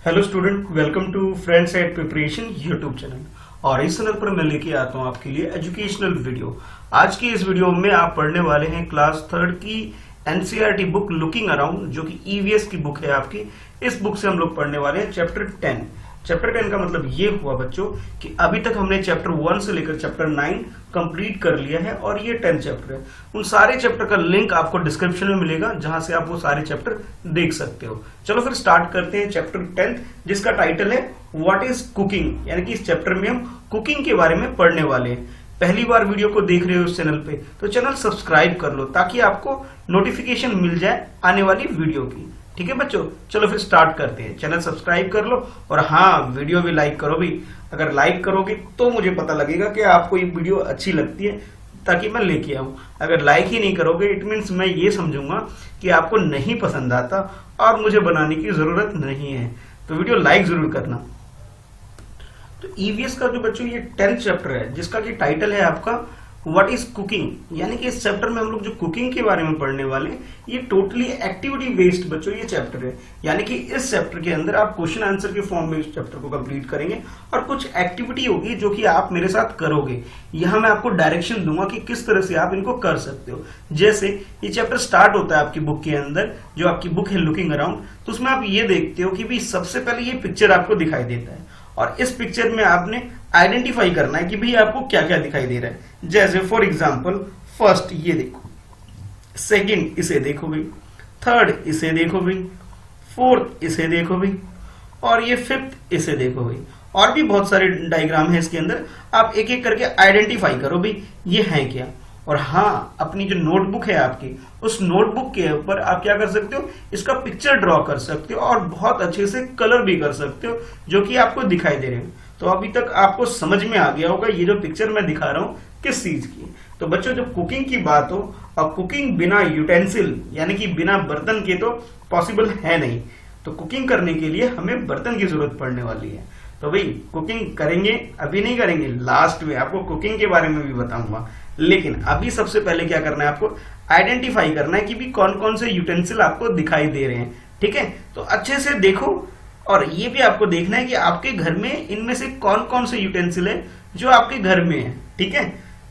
Hello student, welcome to friends at preparation YouTube channel. और इस channel पर मैं लेके आता हूँ आपके लिए एजुकेशनल वीडियो। आज की इस वीडियो में आप पढ़ने वाले हैं क्लास 3 की एनसीईआरटी बुक लुकिंग अराउंड, जो कि ईवीएस की बुक है आपकी। इस बुक से हम लोग पढ़ने वाले हैं चैप्टर 10। चैप्टर 10 का मतलब ये हुआ बच्चों कि अभी तक हमने चैप्टर 1 से लेकर चैप्टर 9 कंप्लीट कर लिया है और ये 10 चैप्टर है। उन सारे चैप्टर का लिंक आपको डिस्क्रिप्शन में मिलेगा, जहां से आप वो सारे चैप्टर देख सकते हो। चलो फिर स्टार्ट करते हैं चैप्टर 10, जिसका टाइटल है व्हाट इज कुकिंग। यानी कि इस चैप्टर में हम कुकिंग के बारे में पढ़ने वाले हैं। पहली बार वीडियो को देख रहे हो इस चैनल पे तो चैनल सब्सक्राइब कर लो, ताकि आपको नोटिफिकेशन मिल जाए आने वाली वीडियो की। ठीक है बच्चों, चलो फिर स्टार्ट करते हैं। चैनल सब्सक्राइब कर लो और हाँ, वीडियो भी लाइक करो भी। अगर लाइक करोगे तो मुझे पता लगेगा कि आपको ये वीडियो अच्छी लगती है, ताकि मैं लेके आऊं। अगर लाइक ही नहीं करोगे इट मीन्स मैं ये समझूंगा कि आपको नहीं पसंद आता और मुझे बनाने की जरूरत नहीं है। तो वीडियो लाइक जरूर करना। तो ईवीएस का जो बच्चों ये 10th चैप्टर है, जिसका कि टाइटल है आपका व्हाट इज कुकिंग। यानी कि इस चैप्टर में हम लोग जो कुकिंग के बारे में पढ़ने वाले हैं, ये टोटली एक्टिविटी बेस्ड बच्चों ये चैप्टर है। यानी कि इस चैप्टर के अंदर आप क्वेश्चन आंसर के फॉर्म में इस चैप्टर को कंप्लीट करेंगे और कुछ एक्टिविटी होगी जो कि आप मेरे साथ करोगे। यहाँ मैं आपको डायरेक्शन दूंगा कि किस तरह से आप इनको कर सकते हो। जैसे ये चैप्टर स्टार्ट होता है आपकी बुक के अंदर, जो आपकी बुक है लुकिंग अराउंड, तो उसमें आप ये देखते हो कि भाई सबसे पहले ये पिक्चर आपको दिखाई देता है और इस पिक्चर में आपने आइडेंटिफाई करना है कि भाई आपको क्या क्या दिखाई दे रहा है। जैसे फॉर एग्जांपल फर्स्ट ये देखो, सेकंड इसे देखो भाई, थर्ड इसे देखो भाई, फोर्थ इसे देखो भाई, और ये फिफ्थ इसे देखो भाई। और भी बहुत सारे डायग्राम है इसके अंदर, आप एक एक करके आइडेंटिफाई करो भाई ये है क्या। और हाँ, अपनी जो नोटबुक है आपकी, उस नोटबुक के ऊपर आप क्या कर सकते हो, इसका पिक्चर ड्रॉ कर सकते हो और बहुत अच्छे से कलर भी कर सकते हो, जो कि आपको दिखाई दे रहे हैं। तो अभी तक आपको समझ में आ गया होगा ये जो पिक्चर मैं दिखा रहा हूं किस चीज की। तो बच्चों, जब कुकिंग की बात हो, और कुकिंग बिना यूटेंसिल यानी कि बिना बर्तन के तो पॉसिबल है नहीं, तो कुकिंग करने के लिए हमें बर्तन की जरूरत पड़ने वाली है। तो भाई कुकिंग करेंगे, अभी नहीं करेंगे, लास्ट में आपको कुकिंग के बारे में भी बताऊंगा। लेकिन अभी सबसे पहले क्या करना है, आपको आइडेंटिफाई करना है कि भी कौन कौन से यूटेंसिल आपको दिखाई दे रहे हैं। ठीक है, तो अच्छे से देखो और ये भी आपको देखना है कि आपके घर में इनमें से कौन कौन से यूटेंसिल है जो आपके घर में है। ठीक है,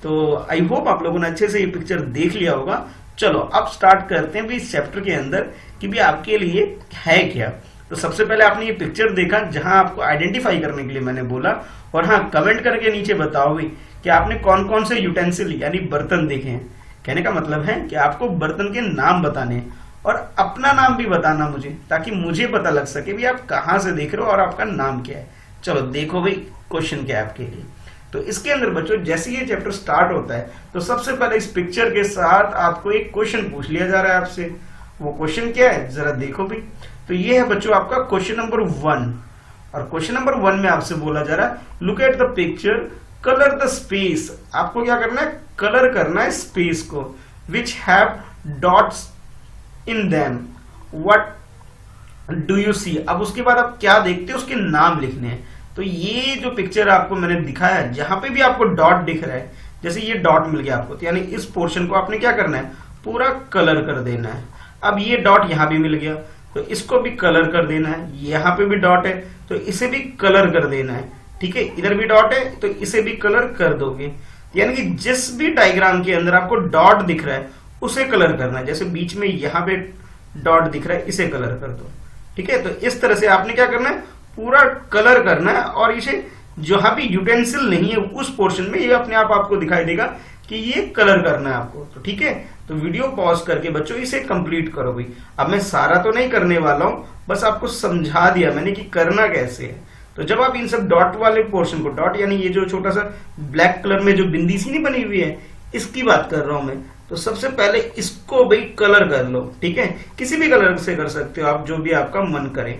तो आई होप आप लोगों ने अच्छे से ये पिक्चर देख लिया होगा। चलो अब स्टार्ट करते हैं भी इस चैप्टर के अंदर कि भी आपके लिए है क्या। तो सबसे पहले आपने ये पिक्चर देखा जहां आपको आइडेंटिफाई करने के लिए मैंने बोला। और हाँ, कमेंट करके नीचे बताओ भी कि आपने कौन कौन से यूटेंसिल यानी बर्तन देखे हैं। कहने का मतलब है कि आपको बर्तन के नाम बताने हैं और अपना नाम भी बताना मुझे, ताकि मुझे पता लग सके भी आप कहां से देख रहे हो और आपका नाम क्या है। चलो देखो भाई क्वेश्चन क्या है आपके लिए। तो इसके अंदर बच्चों जैसे ये चैप्टर स्टार्ट होता है तो सबसे पहले इस पिक्चर के साथ आपको एक क्वेश्चन पूछ लिया जा रहा है आपसे। वो क्वेश्चन क्या है जरा देखो भाई। तो ये है बच्चों आपका क्वेश्चन नंबर 1। और क्वेश्चन नंबर 1 में आपसे बोला जा रहा है look at the picture, colour the space. आपको क्या करना है, कलर करना है स्पेस को, which have dots in them, what do you see. अब उसके बाद आप क्या देखते हो उसके नाम लिखने हैं। तो ये जो पिक्चर आपको मैंने दिखाया है, जहां पे भी आपको डॉट दिख रहा है, जैसे ये डॉट मिल गया आपको, तो यानी इस पोर्शन को आपने क्या करना है, पूरा कलर कर देना है। अब ये डॉट यहां भी मिल गया तो इसको भी कलर कर देना है। यहाँ पे भी डॉट है तो इसे भी कलर कर देना है। ठीक है, इधर भी डॉट है तो इसे भी कलर कर दोगे। यानी कि जिस भी डायग्राम के अंदर आपको डॉट दिख रहा है उसे कलर करना है। जैसे बीच में यहाँ पे डॉट दिख रहा है, इसे कलर कर दो। ठीक है, तो इस तरह से आपने क्या करना है, पूरा कलर करना है। और इसे जहां भी यूटेंसिल नहीं है उस पोर्शन में ये अपने आप आपको दिखाई देगा कि ये कलर करना है आपको। तो ठीक है, तो वीडियो पॉज करके बच्चों इसे कंप्लीट करो भाई। अब मैं सारा तो नहीं करने वाला हूं, बस आपको समझा दिया मैंने कि करना कैसे है। तो जब आप इन सब डॉट वाले पोर्शन को, डॉट यानी ये जो छोटा सा ब्लैक कलर में जो बिंदी सी नहीं बनी हुई है, इसकी बात कर रहा हूं मैं। तो सबसे पहले इसको भाई कलर कर लो। ठीक है, किसी भी कलर से कर सकते हो आप, जो भी आपका मन करे।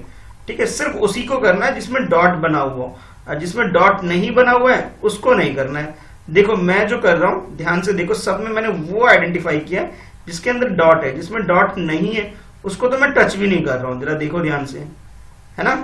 ठीक है, सिर्फ उसी को करना है जिसमें डॉट बना हुआ हो, और जिसमें डॉट नहीं बना हुआ है उसको नहीं करना है। देखो मैं जो कर रहा हूं ध्यान से देखो, सब में मैंने वो आइडेंटिफाई किया जिसके अंदर डॉट है। जिसमें डॉट नहीं है उसको तो मैं टच भी नहीं कर रहा हूं। जरा देखो ध्यान से, है ना।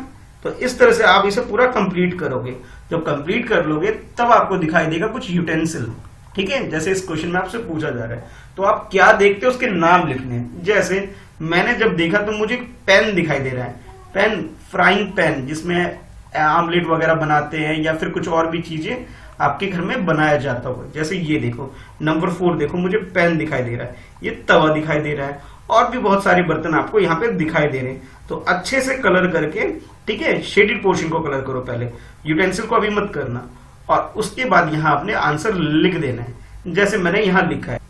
तो इस तरह से आप इसे पूरा कंप्लीट करोगे। जब कंप्लीट कर लोगे तब आपको दिखाई देगा कुछ यूटेंसिल। ठीक है, जैसे इस क्वेश्चन में आपसे पूछा जा रहा है तो आप क्या देखते हो उसके नाम लिखने हैं। जैसे मैंने जब देखा तो मुझे पेन दिखाई दे रहा है, पेन फ्राइंग पैन जिसमें आमलेट वगैरह बनाते हैं या फिर कुछ और भी चीजें आपके घर में बनाया जाता होगा। जैसे ये देखो नंबर 4 देखो, मुझे पैन दिखाई दे रहा है, ये तवा दिखाई दे रहा है, और भी बहुत सारे बर्तन आपको यहाँ पे दिखाई दे रहे हैं। तो अच्छे से कलर करके, ठीक है, शेडेड पोर्शन को कलर करो पहले, यूटेंसिल को अभी मत करना, और उसके बाद यहाँ आपने आंसर लिख देना है जैसे मैंने यहाँ लिखा है।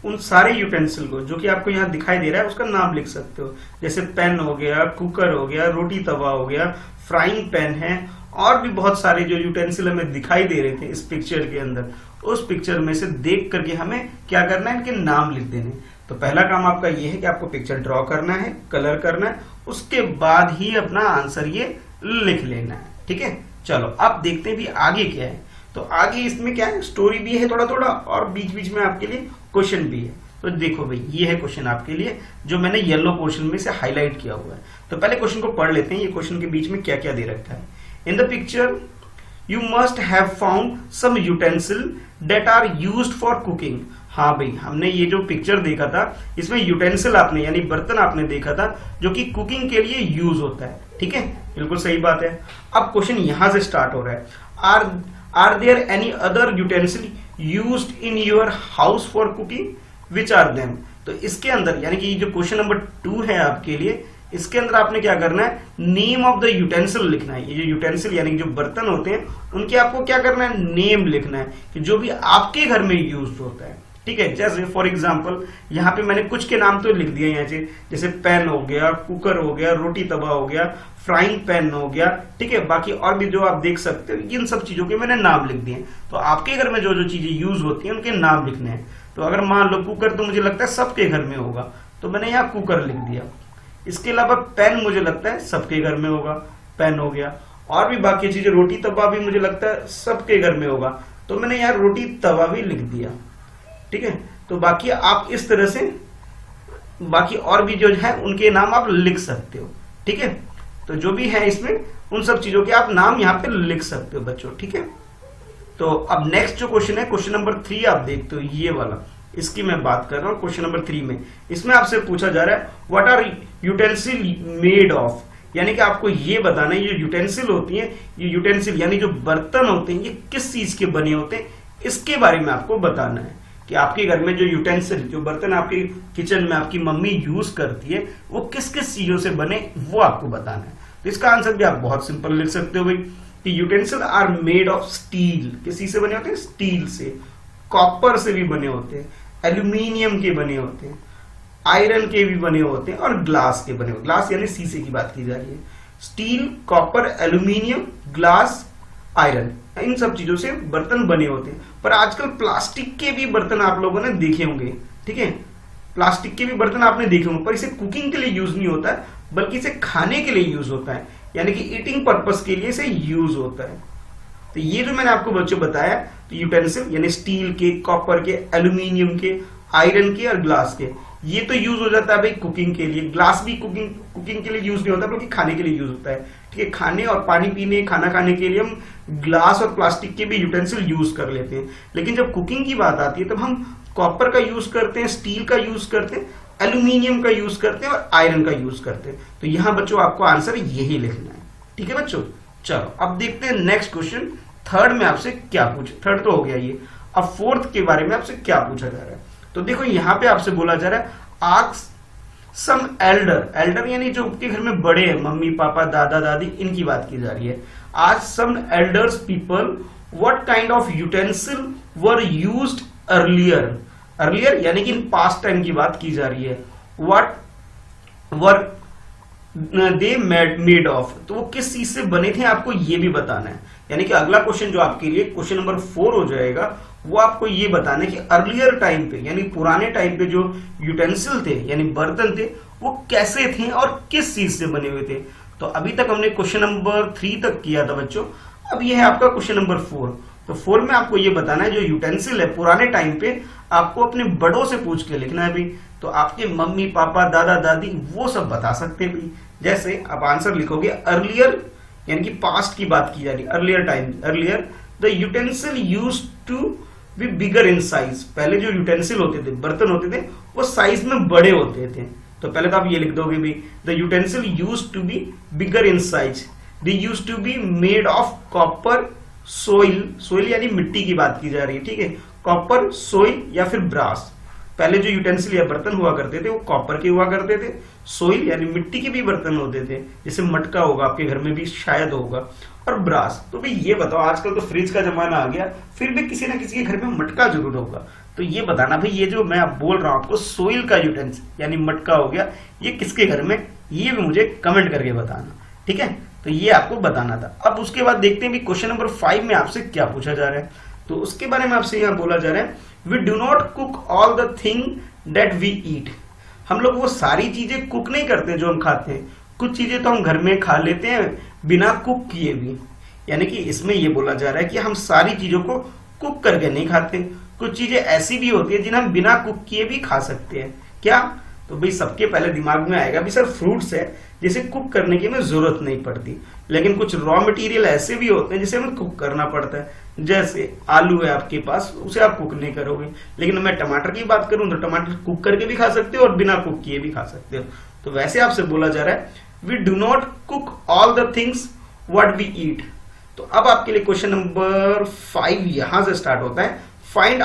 उन सारे यूटेंसिल को जो कि आपको यहाँ दिखाई दे रहा है उसका नाम लिख सकते हो, जैसे पैन हो गया, कुकर हो गया, रोटी तवा हो गया, फ्राइंग पैन है, और भी बहुत सारे जो यूटेंसिल हमें दिखाई दे रहे थे इस पिक्चर के अंदर, उस पिक्चर में से देख करके हमें क्या करना है, इनके नाम लिख देने। तो पहला काम आपका ये है कि आपको पिक्चर ड्रॉ करना है, कलर करना है, उसके बाद ही अपना आंसर ये लिख लेना है। ठीक है, चलो अब देखते हैं भी आगे क्या है। तो आगे इसमें क्या है, स्टोरी भी है थोड़ा थोड़ा, और बीच बीच में आपके लिए क्वेश्चन भी है। तो देखो भाई, ये है क्वेश्चन आपके लिए जो मैंने येलो पोर्शन में से हाईलाइट किया हुआ है। तो पहले क्वेश्चन को पढ़ लेते हैं, ये क्वेश्चन के बीच में क्या क्या दे रखा है। In the picture you must have found some utensil that are used for cooking. हाँ भाई, हमने ये जो पिक्चर देखा था इसमें यूटेंसिल आपने यानी बर्तन आपने देखा था जो कि कुकिंग के लिए यूज होता है। ठीक है, बिल्कुल सही बात है। अब क्वेश्चन यहां से स्टार्ट हो रहा है, are there any other utensil used in your house for cooking, which are them. तो इसके अंदर यानी कि जो क्वेश्चन नंबर 2 है आपके लिए, इसके अंदर आपने क्या करना है, नेम ऑफ द यूटेंसिल लिखना है। ये जो यूटेंसिल यानी जो बर्तन होते हैं उनके आपको क्या करना है, नेम लिखना है कि जो भी आपके घर में यूज होता है। ठीक है, जैसे फॉर एग्जांपल यहाँ पे मैंने कुछ के नाम तो लिख दिए यहाँ से, जैसे पैन हो गया, कुकर हो गया, रोटी तवा हो गया, फ्राइंग पैन हो गया। ठीक है, बाकी और भी जो आप देख सकते हो इन सब चीजों के मैंने नाम लिख दिए। तो आपके घर में जो जो चीजें यूज होती हैं उनके नाम लिखने हैं। तो अगर मान लो कुकर, तो मुझे लगता है सबके घर में होगा, तो मैंने यहाँ कुकर लिख दिया। इसके अलावा पेन मुझे लगता है सबके घर में होगा, पेन हो गया। और भी बाकी चीजें, रोटी तवा भी मुझे लगता है सबके घर में होगा, तो मैंने यहाँ रोटी तवा भी लिख दिया। ठीक है, तो बाकी आप इस तरह से बाकी और भी जो है उनके नाम आप लिख सकते हो। ठीक है, तो जो भी है इसमें उन सब चीजों के आप नाम यहाँ पे लिख सकते हो बच्चों। ठीक है, तो अब नेक्स्ट जो क्वेश्चन है, क्वेश्चन नंबर 3 आप देखते हो, ये वाला, इसकी मैं बात कर रहा हूँ। क्वेश्चन नंबर 3 में इसमें आपसे पूछा जा रहा है what are utensil made of, यानी कि आपको ये बताना है ये यूटेंसिल होती है, ये यूटेंसिल यानी जो बर्तन होते हैं ये किस चीज के बने होते हैं, इसके बारे में आपको बताना है कि आपके घर में जो यूटेंसिल, जो बर्तन आपके किचन में आपकी मम्मी यूज करती है वो किस किस चीजों से बने, वो आपको बताना है। तो इसका आंसर भी आप बहुत सिंपल लिख सकते हो भाई कि utensil are made of steel, किसी से बने होते हैं, स्टील से, कॉपर से भी बने होते हैं, एल्यूमिनियम के बने होते हैं, आयरन के भी बने होते हैं, और ग्लास के बने होते हैं। ग्लास यानी शीशे की बात की जा रही है। Steel, copper, aluminium, glass, iron, इन सब चीजों से बर्तन बने होते हैं। पर आजकल प्लास्टिक के भी बर्तन आप लोगों ने देखे होंगे। ठीक है, प्लास्टिक के भी बर्तन आपने देखे होंगे, पर इसे कुकिंग के लिए यूज नहीं होता है, बल्कि इसे खाने के लिए यूज होता है, यानी कि ईटिंग पर्पस के लिए इसे यूज होता है। तो ये जो मैंने आपको बच्चों बताया, तो यूटेंसिल यानी स्टील के, कॉपर के, एल्यूमिनियम के, आयरन के और ग्लास के, ये तो यूज हो जाता है भाई कुकिंग के लिए। ग्लास भी कुकिंग के लिए यूज नहीं होता, बल्कि खाने के लिए यूज होता है। ठीक है, खाने और पानी पीने, खाना खाने के लिए हम ग्लास और प्लास्टिक के भी यूटेंसिल यूज कर लेते हैं। लेकिन जब कुकिंग की बात आती है तब हम कॉपर का यूज करते हैं, स्टील का यूज करते हैं, एल्यूमिनियम का यूज करते हैं और आयरन का यूज करते हैं। तो यहां बच्चों आपको आंसर यही लिखना है। ठीक है बच्चों, चलो अब देखते हैं नेक्स्ट क्वेश्चन। थर्ड में आपसे क्या पूछे, थर्ड तो हो गया ये, अब फोर्थ के बारे में आपसे क्या पूछा जा रहा है। तो देखो यहाँ पे आपसे बोला जा रहा है आस्क सम एल्डर, एल्डर यानी जो आपके घर में बड़े हैं, मम्मी पापा दादा दादी, इनकी बात की जा रही है। Ask some elders people what kind of utensil were used earlier, earlier यानी कि इन पास्ट टाइम की बात की जा रही है। What were they made of, तो वो किस चीज से बने थे आपको ये भी बताना है। यानी कि अगला क्वेश्चन जो आपके लिए क्वेश्चन नंबर 4 हो जाएगा, वो आपको ये बताना है कि अर्लियर टाइम पे यानी पुराने टाइम पे जो यूटेंसिल थे यानी बर्तन थे वो कैसे थे और किस चीज से बने हुए थे। तो अभी तक हमने क्वेश्चन नंबर 3 तक किया था बच्चों, अब ये है आपका क्वेश्चन नंबर 4। तो 4 में आपको ये बताना है जो यूटेंसिल है पुराने टाइम पे आपको अपने बड़ों से पूछ के लिखना है भाई। तो आपके मम्मी पापा दादा दादी वो सब बता सकते हैं भाई। जैसे आप आंसर लिखोगे अर्लियर यानी कि पास्ट की बात की जा रही है, earlier time, earlier the utensil used to be bigger in size, पहले जो यूटेंसिल होते थे, बर्तन होते थे, वो साइज में बड़े होते थे। तो पहले तो आप ये लिख दोगे भी, the utensil used to be bigger in size, they used to be made of copper, soil, soil यानी मिट्टी की बात की जा रही है, ठीक है, कॉपर, सोइल या फिर ब्रास। पहले जो यूटेंसिल या बर्तन हुआ करते थे वो कॉपर के हुआ करते थे, सोइल यानी मिट्टी के भी बर्तन होते थे, जैसे मटका होगा आपके घर में भी शायद होगा, और ब्रास। तो भाई ये बताओ, आजकल तो फ्रिज का जमाना आ गया, फिर भी किसी ना किसी के घर में मटका जरूर होगा, तो ये बताना भाई ये जो मैं आप बोल रहा हूं आपको सोइल का यूटेंसिल यानी मटका हो गया, ये किसके घर में, ये भी मुझे कमेंट करके बताना, ठीक है। तो ये आपको बताना था। अब उसके बाद देखते हैं भी क्वेश्चन नंबर 5 में आपसे क्या पूछा जा रहा है। तो उसके बारे में आपसे यहाँ बोला जा रहा है, we do not cook all the thing that we eat. हम लोग वो सारी चीजें कुक नहीं करते जो हम खाते हैं, कुछ चीजें तो हम घर में खा लेते हैं बिना कुक किए भी। यानी कि इसमें ये बोला जा रहा है कि हम सारी चीजों को कुक करके नहीं खाते, कुछ चीजें ऐसी भी होती है जिन्हें हम बिना कुक किए भी खा सकते हैं। क्या? तो भाई सबके पहले दिमाग में आएगा भी सर फ्रूट्स है जिसे कुक करने की हमें जरूरत नहीं पड़ती, लेकिन कुछ रॉ मटेरियल ऐसे भी होते हैं जिसे हमें कुक करना पड़ता है। जैसे आलू है आपके पास, उसे आप कुक नहीं करोगे, लेकिन मैं टमाटर की बात करूं तो टमाटर कुक करके भी खा सकते हो और बिना कुक किए भी खा सकते हो। तो वैसे आपसे बोला जा रहा है we do not cook all the things what we eat. तो अब आपके लिए क्वेश्चन नंबर 5 यहां से स्टार्ट होता है, find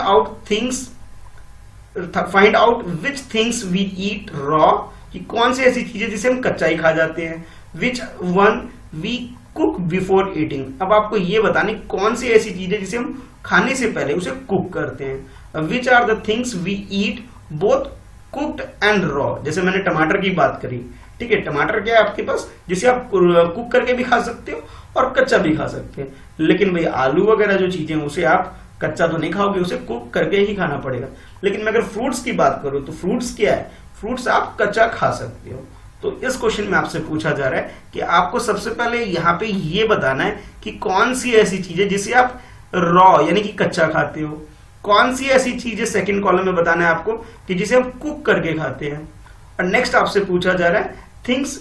out which things we eat raw, कि कौन सी ऐसी चीजें जिसे हम कच्चा ही खा जाते हैं, which one we cook before eating. अब आपको ये बतानी कौन सी ऐसी चीजें जिसे हम खाने से पहले उसे कुक करते हैं। Which are the things we eat both cooked and raw. जैसे मैंने टमाटर की बात करी, ठीक है, टमाटर क्या है आपके पास जिसे आप कुक करके भी खा सकते हो और कच्चा भी खा सकते हैं, लेकिन भाई आलू वगैरह जो चीजें उसे आप कच्चा तो नहीं खाओगे, उसे कुक करके ही खाना पड़ेगा। लेकिन मैं अगर फ्रूट्स की बात करूं तो फ्रूट्स क्या है, फ्रूट्स आप कच्चा खा सकते हो। तो इस क्वेश्चन में आपसे पूछा जा रहा है कि आपको सबसे पहले यहाँ पे ये बताना है कि कौन सी ऐसी चीजें जिसे आप रॉ यानी कि कच्चा खाते हो, कौन सी ऐसी चीजें सेकंड कॉलम में बताना है आपको कि जिसे हम कुक करके खाते हैं। और नेक्स्ट आपसे पूछा जा रहा है things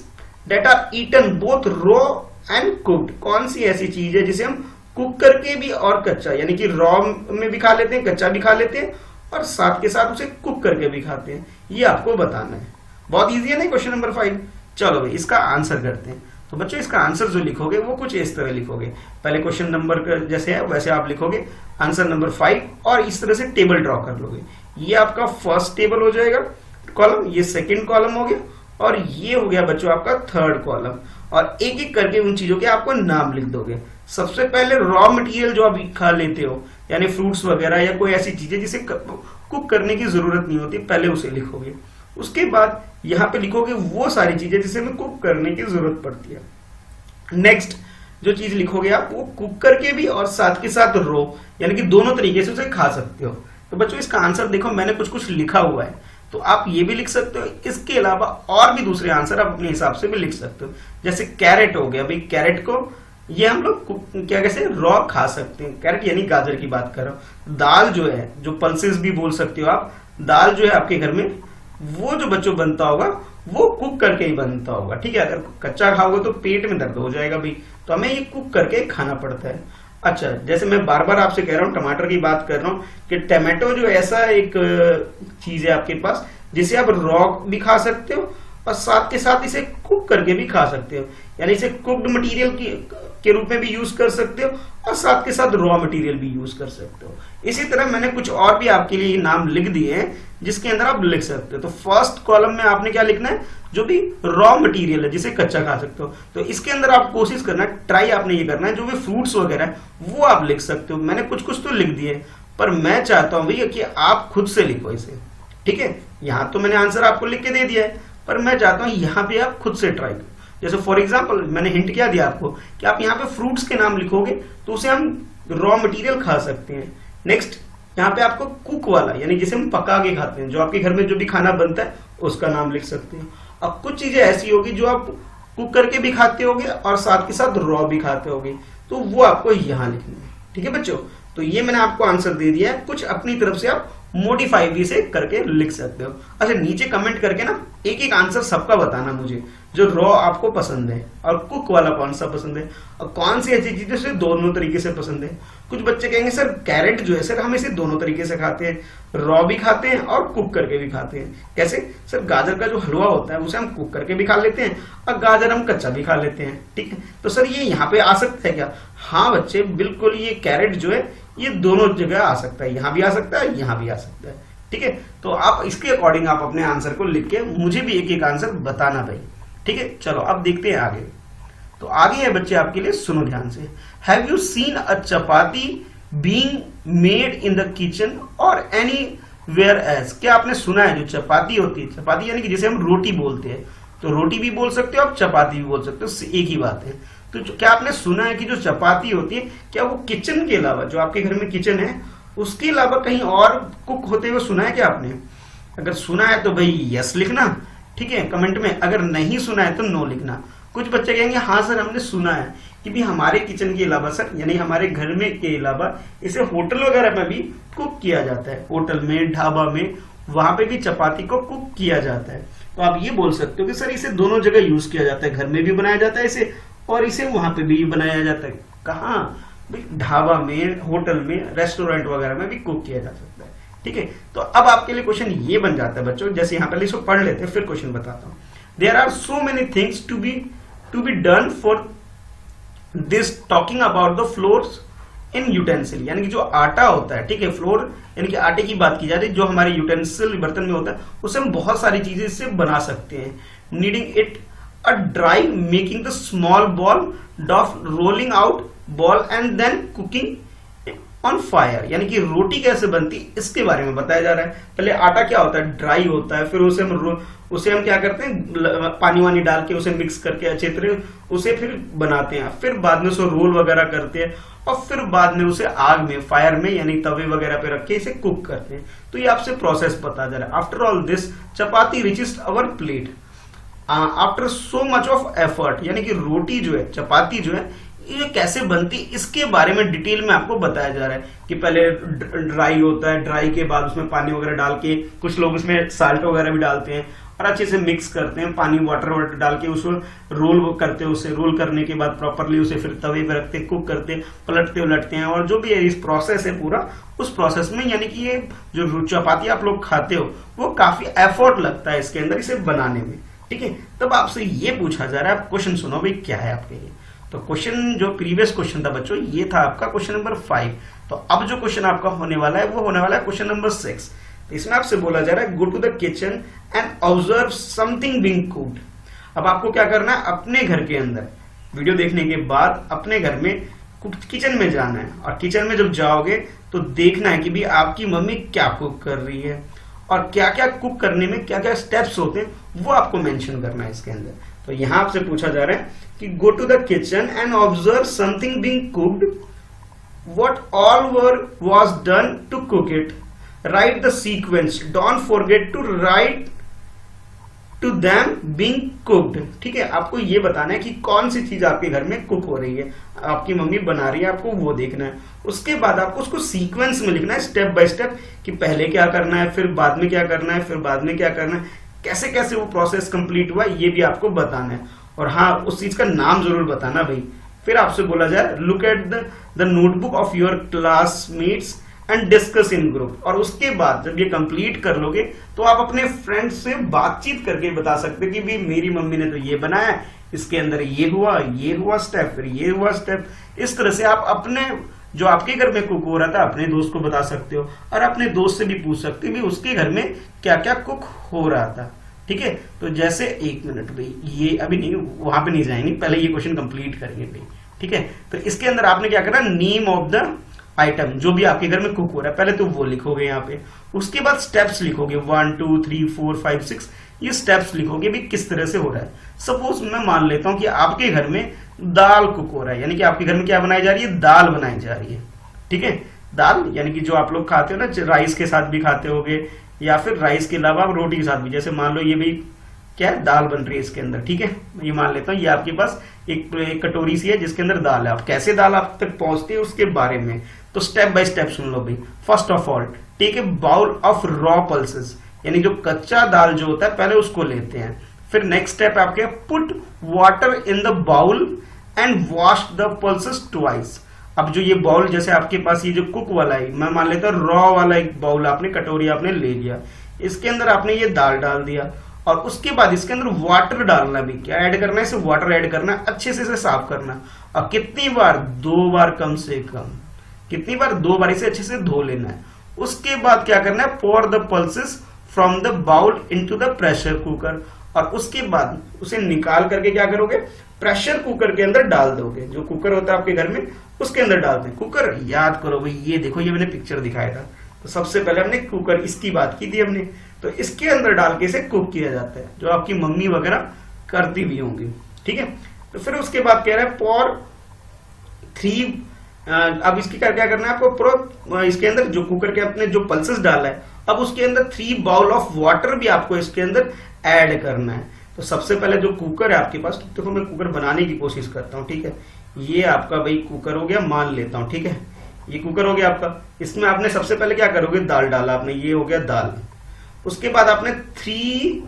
that are eaten both raw and cooked. कौन सी ऐसी चीज है जिसे हम कुक करके भी और कच्चा यानी कि रॉ में भी खा लेते हैं, कच्चा भी खा लेते हैं और साथ के साथ उसे कुक करके भी खाते हैं, ये आपको बताना है। बहुत इजी है ना क्वेश्चन नंबर 5। चलो भाई इसका आंसर करते हैं। तो बच्चों इसका आंसर जो लिखोगे वो कुछ इस तरह लिखोगे, पहले क्वेश्चन नंबर जैसे है वैसे आप लिखोगे आंसर नंबर 5 और इस तरह से टेबल ड्रॉ कर लोगे। ये आपका फर्स्ट टेबल हो जाएगा कॉलम, ये सेकंड कॉलम हो गया और ये हो गया बच्चों आपका थर्ड कॉलम। और एक एक करके उन चीजों के आपको नाम लिख दोगे। सबसे पहले रॉ मटेरियल जो आप खा लेते हो यानी फ्रूट्स वगैरह या कोई ऐसी चीजें जिसे कुक करने की जरूरत नहीं होती, पहले उसे लिखोगे। उसके बाद यहाँ पे लिखोगे वो सारी चीजें जिसे हमें कुक करने की जरूरत पड़ती है। नेक्स्ट जो चीज लिखोगे आप वो कुक करके भी और साथ के साथ रो यानी कि दोनों तरीके से उसे खा सकते हो। तो बच्चों इसका आंसर देखो मैंने कुछ कुछ लिखा हुआ है, तो आप ये भी लिख सकते हो। इसके अलावा और भी दूसरे आंसर आप अपने हिसाब से भी लिख सकते हो। जैसे कैरेट हो गया, भाई कैरेट को ये हम लोग क्या कैसे रॉ खा सकते हैं, कैरेट यानी गाजर की बात कर रहा हूं। दाल जो है, जो पल्सेस भी बोल सकते हो आप, दाल जो है आपके घर में वो जो बच्चों बनता होगा वो कुक करके ही बनता होगा, ठीक है। अगर कच्चा खाओगे तो पेट में दर्द हो जाएगा भाई, तो हमें ये कुक करके खाना पड़ता है। अच्छा, जैसे मैं बार बार आपसे कह रहा हूँ टमाटर की बात कर रहा हूँ कि टमाटो जो ऐसा एक चीज है आपके पास जिसे आप रॉ भी खा सकते हो और साथ के साथ इसे कुक करके भी खा सकते हो, यानी इसे कुक्ड मटेरियल के रूप में भी यूज कर सकते हो और साथ के साथ रॉ मटेरियल भी यूज कर सकते हो। इसी तरह मैंने कुछ और भी आपके लिए नाम लिख दिए हैं जिसके अंदर आप लिख सकते हो। तो फर्स्ट कॉलम में आपने क्या लिखना है, जो भी रॉ मटेरियल है जिसे कच्चा खा सकते हो, तो इसके अंदर आप कोशिश करना है, ट्राई आपने ये करना है, जो भी फ्रूट्स वगैरह है वो आप लिख सकते हो। मैंने कुछ कुछ तो लिख दिए पर मैं चाहता हूं भैया कि आप खुद से लिखो इसे, ठीक है। यहां तो मैंने आंसर आपको लिख के दे दिया है पर मैं चाहता हूं यहां पे आप खुद से ट्राई करो। जैसे फॉर एग्जांपल मैंने हिंट क्या दिया आपको कि आप यहाँ पे फ्रूट्स के नाम लिखोगे तो उसे हम रॉ मटेरियल खा सकते हैं। नेक्स्ट यहाँ पे आपको कुक वाला यानी जिसे हम पका के खाते हैं, जो आपके घर में जो भी खाना बनता है उसका नाम लिख सकते हैं। अब कुछ चीजें ऐसी होगी जो आप कुक करके भी खाते होगे और साथ के साथ रॉ भी खाते होगे, तो वो आपको यहाँ लिखना है, ठीक है बच्चों। तो ये मैंने आपको आंसर दे दिया है, कुछ अपनी तरफ से आप मॉडिफाई भी इसे करके लिख सकते हो। अच्छा, नीचे कमेंट करके ना एक एक आंसर सबका बताना मुझे, जो रॉ आपको पसंद है और कुक वाला कौन सा पसंद है, और कौन सी ऐसी चीजें से दोनों तरीके से पसंद है। कुछ बच्चे कहेंगे सर कैरेट जो है सर हम इसे दोनों तरीके से खाते हैं, रॉ भी खाते हैं और कुक करके भी खाते हैं। कैसे सर, गाजर का जो हलवा होता है उसे हम कुक करके भी खा लेते हैं और गाजर हम कच्चा भी खा लेते हैं। ठीक है, तो सर ये यहाँ पे आ सकता है क्या? हाँ बच्चे बिल्कुल, ये कैरेट जो है ये दोनों जगह आ सकता है, यहाँ भी आ सकता है, यहाँ भी आ सकता है। ठीक है, तो आप इसके अकॉर्डिंग आप अपने आंसर को लिख के मुझे भी एक एक आंसर बताना भाई। ठीक है, चलो अब देखते हैं आगे। तो आगे है बच्चे आपके लिए, सुनो ध्यान से। Have you seen a chapati being made in the kitchen और एनी वेयर एज? क्या आपने सुना है जो चपाती होती है, चपाती यानी कि जैसे हम रोटी बोलते हैं, तो रोटी भी बोल सकते हो आप, चपाती भी बोल सकते हो, एक ही बात है। तो क्या आपने सुना है कि जो चपाती होती है क्या वो किचन के अलावा, जो आपके घर में किचन है उसके अलावा कहीं और कुक होते हुए सुना है क्या आपने? अगर सुना है तो भाई यस लिखना, ठीक है, कमेंट में। अगर नहीं सुना है तो नो लिखना। कुछ बच्चे कहेंगे हाँ सर हमने सुना है कि भी हमारे किचन के अलावा सर, यानी हमारे घर में के अलावा इसे होटल वगैरह में भी कुक किया जाता है, होटल में, ढाबा में, वहां पे भी चपाती को कुक किया जाता है। तो आप ये बोल सकते हो कि सर इसे दोनों जगह यूज किया जाता है, घर में भी बनाया जाता है इसे और इसे वहां पे भी बनाया जाता है। कहाँ? ढाबा में, होटल में, रेस्टोरेंट वगैरह में भी कुक किया जा सकता है। ठीक है, तो अब आपके लिए क्वेश्चन ये बन जाता है बच्चों, जैसे यहाँ पहले इसको पढ़ लेते हैं फिर क्वेश्चन बताता हूँ। There are so many things to be done for this, talking about the flours in utensil, यानी कि जो आटा होता है, ठीक है, फ्लोर यानी कि आटे की बात की जा रही है, जो हमारे यूटेंसिल बर्तन में होता है उसे हम बहुत सारी चीजें इससे बना सकते हैं। Kneading it a dry, making the small ball dough, rolling out ball and then cooking on fire, यानी कि रोटी कैसे बनती इसके बारे में बताया जा रहा है। पहले आटा क्या होता है, ड्राई होता है, फिर उसे हम क्या करते हैं, पानी वानी डाल के उसे मिक्स करके अच्छे तरह उसे फिर बनाते हैं, फिर बाद में उसे रोल वगैरह करते हैं और फिर बाद में उसे आग में, फायर में यानी तवे वगैरह पे रख के इसे कुक करते हैं। तो ये आपसे प्रोसेस बताया जा रहा है। After all this chapati reaches our plate after so much of effort, यानी कि रोटी जो है, चपाती जो है, ये कैसे बनती इसके बारे में डिटेल में आपको बताया जा रहा है कि पहले ड्राई होता है, ड्राई के बाद उसमें पानी वगैरह डाल के, कुछ लोग उसमें साल्ट वगैरह भी डालते हैं और अच्छे से मिक्स करते हैं, पानी वाटर डाल के उसको रोल करते हैं। उसे रोल करने के बाद प्रॉपरली उसे फिर तवे पे रखते हैं, कुक करते हैं, पलटते उलटते हैं, और जो भी इस प्रोसेस है पूरा, उस प्रोसेस में यानी कि ये जो चपाती आप लोग खाते हो वो काफी एफर्ट लगता है इसके अंदर इसे बनाने में। ठीक है, तब आपसे ये पूछा जा रहा है, आप क्वेश्चन सुनो भाई क्या है आपके लिए। तो क्वेश्चन जो प्रीवियस क्वेश्चन था बच्चों, ये था आपका क्वेश्चन नंबर 5। तो अब जो क्वेश्चन आपका होने वाला है वो होने वाला है क्वेश्चन नंबर 6। इसमें आपसे बोला जा रहा है, go to the kitchen and observe something being cooked. अब आपको क्या करना है, अपने घर के अंदर वीडियो देखने के बाद अपने घर में किचन में जाना है, और किचन में जब जाओगे तो देखना है कि भी आपकी मम्मी क्या कुक कर रही है और क्या क्या कुक करने में क्या क्या स्टेप्स होते हैं वो आपको मेंशन करना है इसके अंदर। तो यहां आपसे पूछा जा रहा है कि go to the kitchen and observe something being cooked, what all was done to cook it, write the sequence, don't forget to write to them being cooked. ठीक है, आपको ये बताना है कि कौन सी चीज आपके घर में कुक हो रही है, आपकी मम्मी बना रही है, आपको वो देखना है। उसके बाद आपको उसको सीक्वेंस में लिखना है, स्टेप बाय स्टेप, कि पहले क्या करना है, फिर बाद में क्या करना है, फिर बाद में क्या करना है, कैसे कैसे वो प्रोसेस कंप्लीट हुआ ये भी आपको बताना है। और हाँ, उस चीज का नाम जरूर बताना भाई। फिर आपसे बोला जाए, look at the notebook of your classmates and discuss in group. और उसके बाद जब ये कंप्लीट कर लोगे तो आप अपने फ्रेंड्स से बातचीत करके बता सकते कि भी मेरी मम्मी ने तो ये बनाया, इसके अंदर ये हुआ स्टेप, फिर ये हुआ स्टेप। इस तरह से आप अपने जो आपके घर में कुक हो रहा था अपने दोस्त को बता सकते हो, और अपने दोस्त से भी पूछ सकते हो भी उसके घर में क्या क्या कुक हो रहा था। ठीक है, तो जैसे एक मिनट भाई, ये अभी नहीं, वहां पे नहीं जाएंगे, पहले ये क्वेश्चन कंप्लीट करेंगे भाई। ठीक है, तो इसके अंदर आपने क्या करना, नेम ऑफ द आइटम जो भी आपके घर में कुक हो रहा है पहले तो वो लिखोगे यहाँ पे। उसके बाद स्टेप्स लिखोगे, 1 2 3 4 5 6, ये स्टेप्स लिखोगे भी किस तरह से हो रहा है। सपोज मैं मान लेता हूं कि आपके घर में दाल कुक हो रहा है, यानी कि आपके घर में क्या बनाई जा रही है, दाल बनाई जा रही है। ठीक है, दाल यानी कि जो आप लोग खाते हो ना, राइस के साथ भी खाते होगे या फिर राइस के अलावा आप रोटी के साथ भी। जैसे मान लो ये भी क्या है, दाल बन रही है इसके अंदर। ठीक है, ये मान लेता हूँ ये आपके पास एक कटोरी सी है जिसके अंदर दाल है। आप कैसे दाल आप तक पहुंचती है उसके बारे में, तो स्टेप बाय स्टेप सुन लो भाई। First of all take a bowl of raw pulses, यानी जो कच्चा दाल जो होता है पहले उसको लेते हैं। फिर नेक्स्ट स्टेप आपके put water in the bowl and wash the pulses twice. अब जो ये बाउल, जैसे आपके पास ये जो कुक वाला है, मैं मान लेता हूँ रॉ वाला एक बाउल आपने, कटोरी आपने ले लिया, इसके अंदर आपने ये दाल डाल दिया और उसके बाद इसके अंदर वाटर डालना, भी क्या ऐड करना है, इसे वाटर ऐड करना है, अच्छे से इसे साफ करना। और कितनी बार, 2 बार कम से कम, कितनी बार, 2 बार इसे अच्छे से धो लेना है। उसके बाद क्या करना है, pour the pulses from the bowl into the pressure cooker, और उसके बाद उसे निकाल करके क्या करोगे, प्रेशर कुकर के अंदर डाल दोगे। जो कुकर होता है आपके घर में उसके अंदर डालते हैं। कुकर याद करो भाई, ये देखो, ये मैंने पिक्चर दिखाया था, तो सबसे पहले हमने कुकर, इसकी बात की थी हमने, तो इसके अंदर डाल के इसे कुक किया जाता है, जो आपकी मम्मी वगैरह करती भी होंगी, ठीक है। तो फिर उसके बाद कह रहा है पोर 3, अब इसकी क्या करना है आपको, पूरा इसके अंदर जो कुकर के अपने जो पल्सेस डाला है, अब उसके अंदर 3 बाउल ऑफ वाटर भी आपको इसके अंदर ऐड करना है। तो सबसे पहले जो कुकर है आपके पास, तो मैं कुकर बनाने की कोशिश करता हूँ, ठीक है। ये आपका भाई कुकर हो गया, मान लेता हूँ, ठीक है, ये कुकर हो गया आपका। इसमें आपने सबसे पहले क्या करोगे, दाल डाला आपने, ये हो गया दाल। उसके बाद आपने 3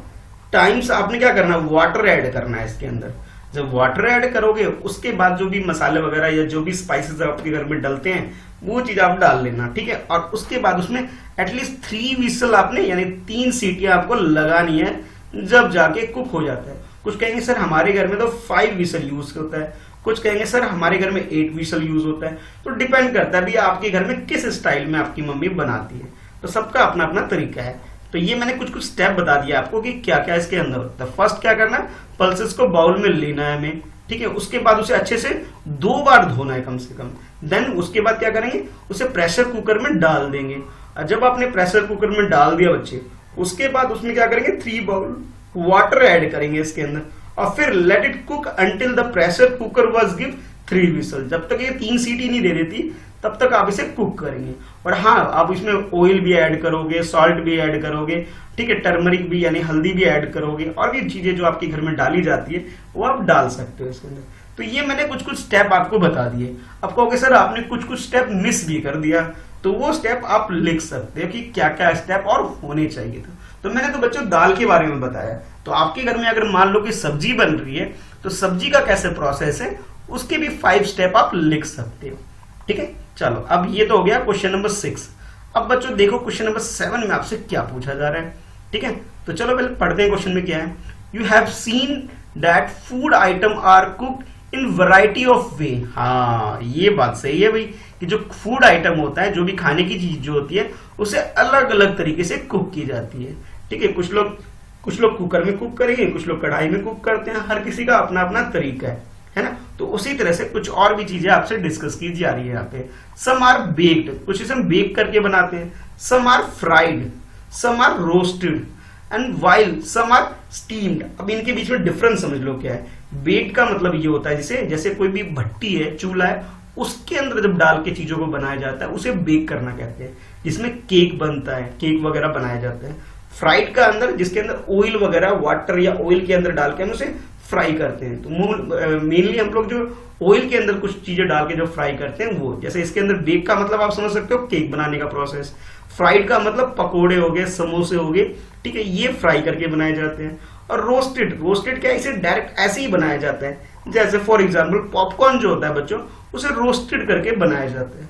टाइम्स आपने क्या करना है, वाटर ऐड करना है इसके अंदर। जब वाटर ऐड करोगे उसके बाद जो भी मसाले वगैरह या जो भी स्पाइसेस आपके घर में डलते हैं वो चीज आप डाल लेना, ठीक है। और उसके बाद उसमें एटलीस्ट 3 विसल आपने, यानी 3 सीटियां आपको लगानी है, जब जाके कुक हो जाता है। कुछ कहेंगे सर हमारे घर में तो 5 विसल यूज होता है, कुछ कहेंगे सर हमारे घर में 8 विसल यूज होता है। तो डिपेंड करता है भी आपके घर में किस स्टाइल में आपकी मम्मी बनाती है, तो सबका अपना अपना तरीका है। तो ये मैंने कुछ कुछ स्टेप बता दिया आपको कि क्या क्या इसके अंदर होता है। फर्स्ट क्या करना है, पल्सेस को बाउल में लेना है हमें, ठीक है। उसके बाद उसे अच्छे से 2 बार धोना है कम से कम। देन उसके बाद क्या करेंगे, उसे प्रेशर कुकर में डाल देंगे। और जब आपने प्रेशर कुकर में डाल दिया बच्चे, उसके बाद उसमें क्या करेंगे, 3 बाउल वाटर ऐड करेंगे इसके अंदर, और फिर let it cook until the pressure cooker was give 3 whistle. जब तक ये 3 सीटी नहीं दे देती तब तक आप इसे कुक करेंगे। और हाँ, आप इसमें ऑयल भी ऐड करोगे, सॉल्ट भी ऐड करोगे, ठीक है, टर्मरिक भी यानी हल्दी भी ऐड करोगे, और भी चीजें जो आपके घर में डाली जाती है वो आप डाल सकते हो इसके अंदर। तो ये मैंने कुछ कुछ स्टेप आपको बता दिए। आप कहोगे सर आपने कुछ कुछ स्टेप मिस भी कर दिया, तो वो स्टेप आप लिख सकते हो कि क्या क्या स्टेप और होने चाहिए था। तो मैंने तो बच्चों दाल के बारे में बताया। तो आपके घर में अगर मान लो कि सब्जी बन रही है, तो सब्जी का कैसे प्रोसेस है उसके भी 5 स्टेप आप लिख सकते हो, ठीक है। चलो, अब ये तो हो गया क्वेश्चन नंबर 6। अब बच्चों देखो क्वेश्चन नंबर 7 में आपसे क्या पूछा जा रहा है, ठीक है। तो चलो पहले पढ़ते हैं क्वेश्चन में क्या है। You have seen that food item are cooked in variety of way. हाँ, ये बात सही है भाई कि जो फूड आइटम होता है, जो भी खाने की चीज जो होती है, उसे अलग अलग तरीके से कुक की जाती है, ठीक है। कुछ लोग कुकर में कुक करेंगे, कुछ लोग कढ़ाई में कुक करते हैं, हर किसी का अपना अपना तरीका है ना। तो उसी तरह से कुछ और भी चीजें आपसे डिस्कस की जा रही है यहाँ पे। सम आर बेक्ड, कुछ इसे हम बेक करके बनाते हैं, some are fried, some are roasted, and while some are steamed. अब इनके बीच में डिफरेंस समझ लो क्या है। बेक का मतलब ये होता है जैसे कोई भी भट्टी है, चूल्हा है, उसके अंदर जब डाल के चीजों को बनाया जाता है उसे बेक करना कहते हैं, जिसमें केक बनता है, केक वगैरह बनाया जाता है। फ्राइड का अंदर जिसके अंदर ऑयल वगैरह, वाटर या ऑयल के अंदर डाल के हम उसे फ्राई करते हैं। तो मेनली हम लोग जो ऑयल के अंदर कुछ चीजें डाल के जो फ्राई करते हैं वो, जैसे इसके अंदर बेक का मतलब आप समझ सकते हो केक बनाने का प्रोसेस, फ्राइड का मतलब पकोड़े हो गए, समोसे हो गए, ठीक है, ये फ्राई करके बनाए जाते हैं। और रोस्टेड क्या है, इसे डायरेक्ट ऐसे ही बनाया जाता है। जैसे फॉर एग्जाम्पल पॉपकॉर्न जो होता है बच्चों, उसे रोस्टेड करके बनाया जाता है,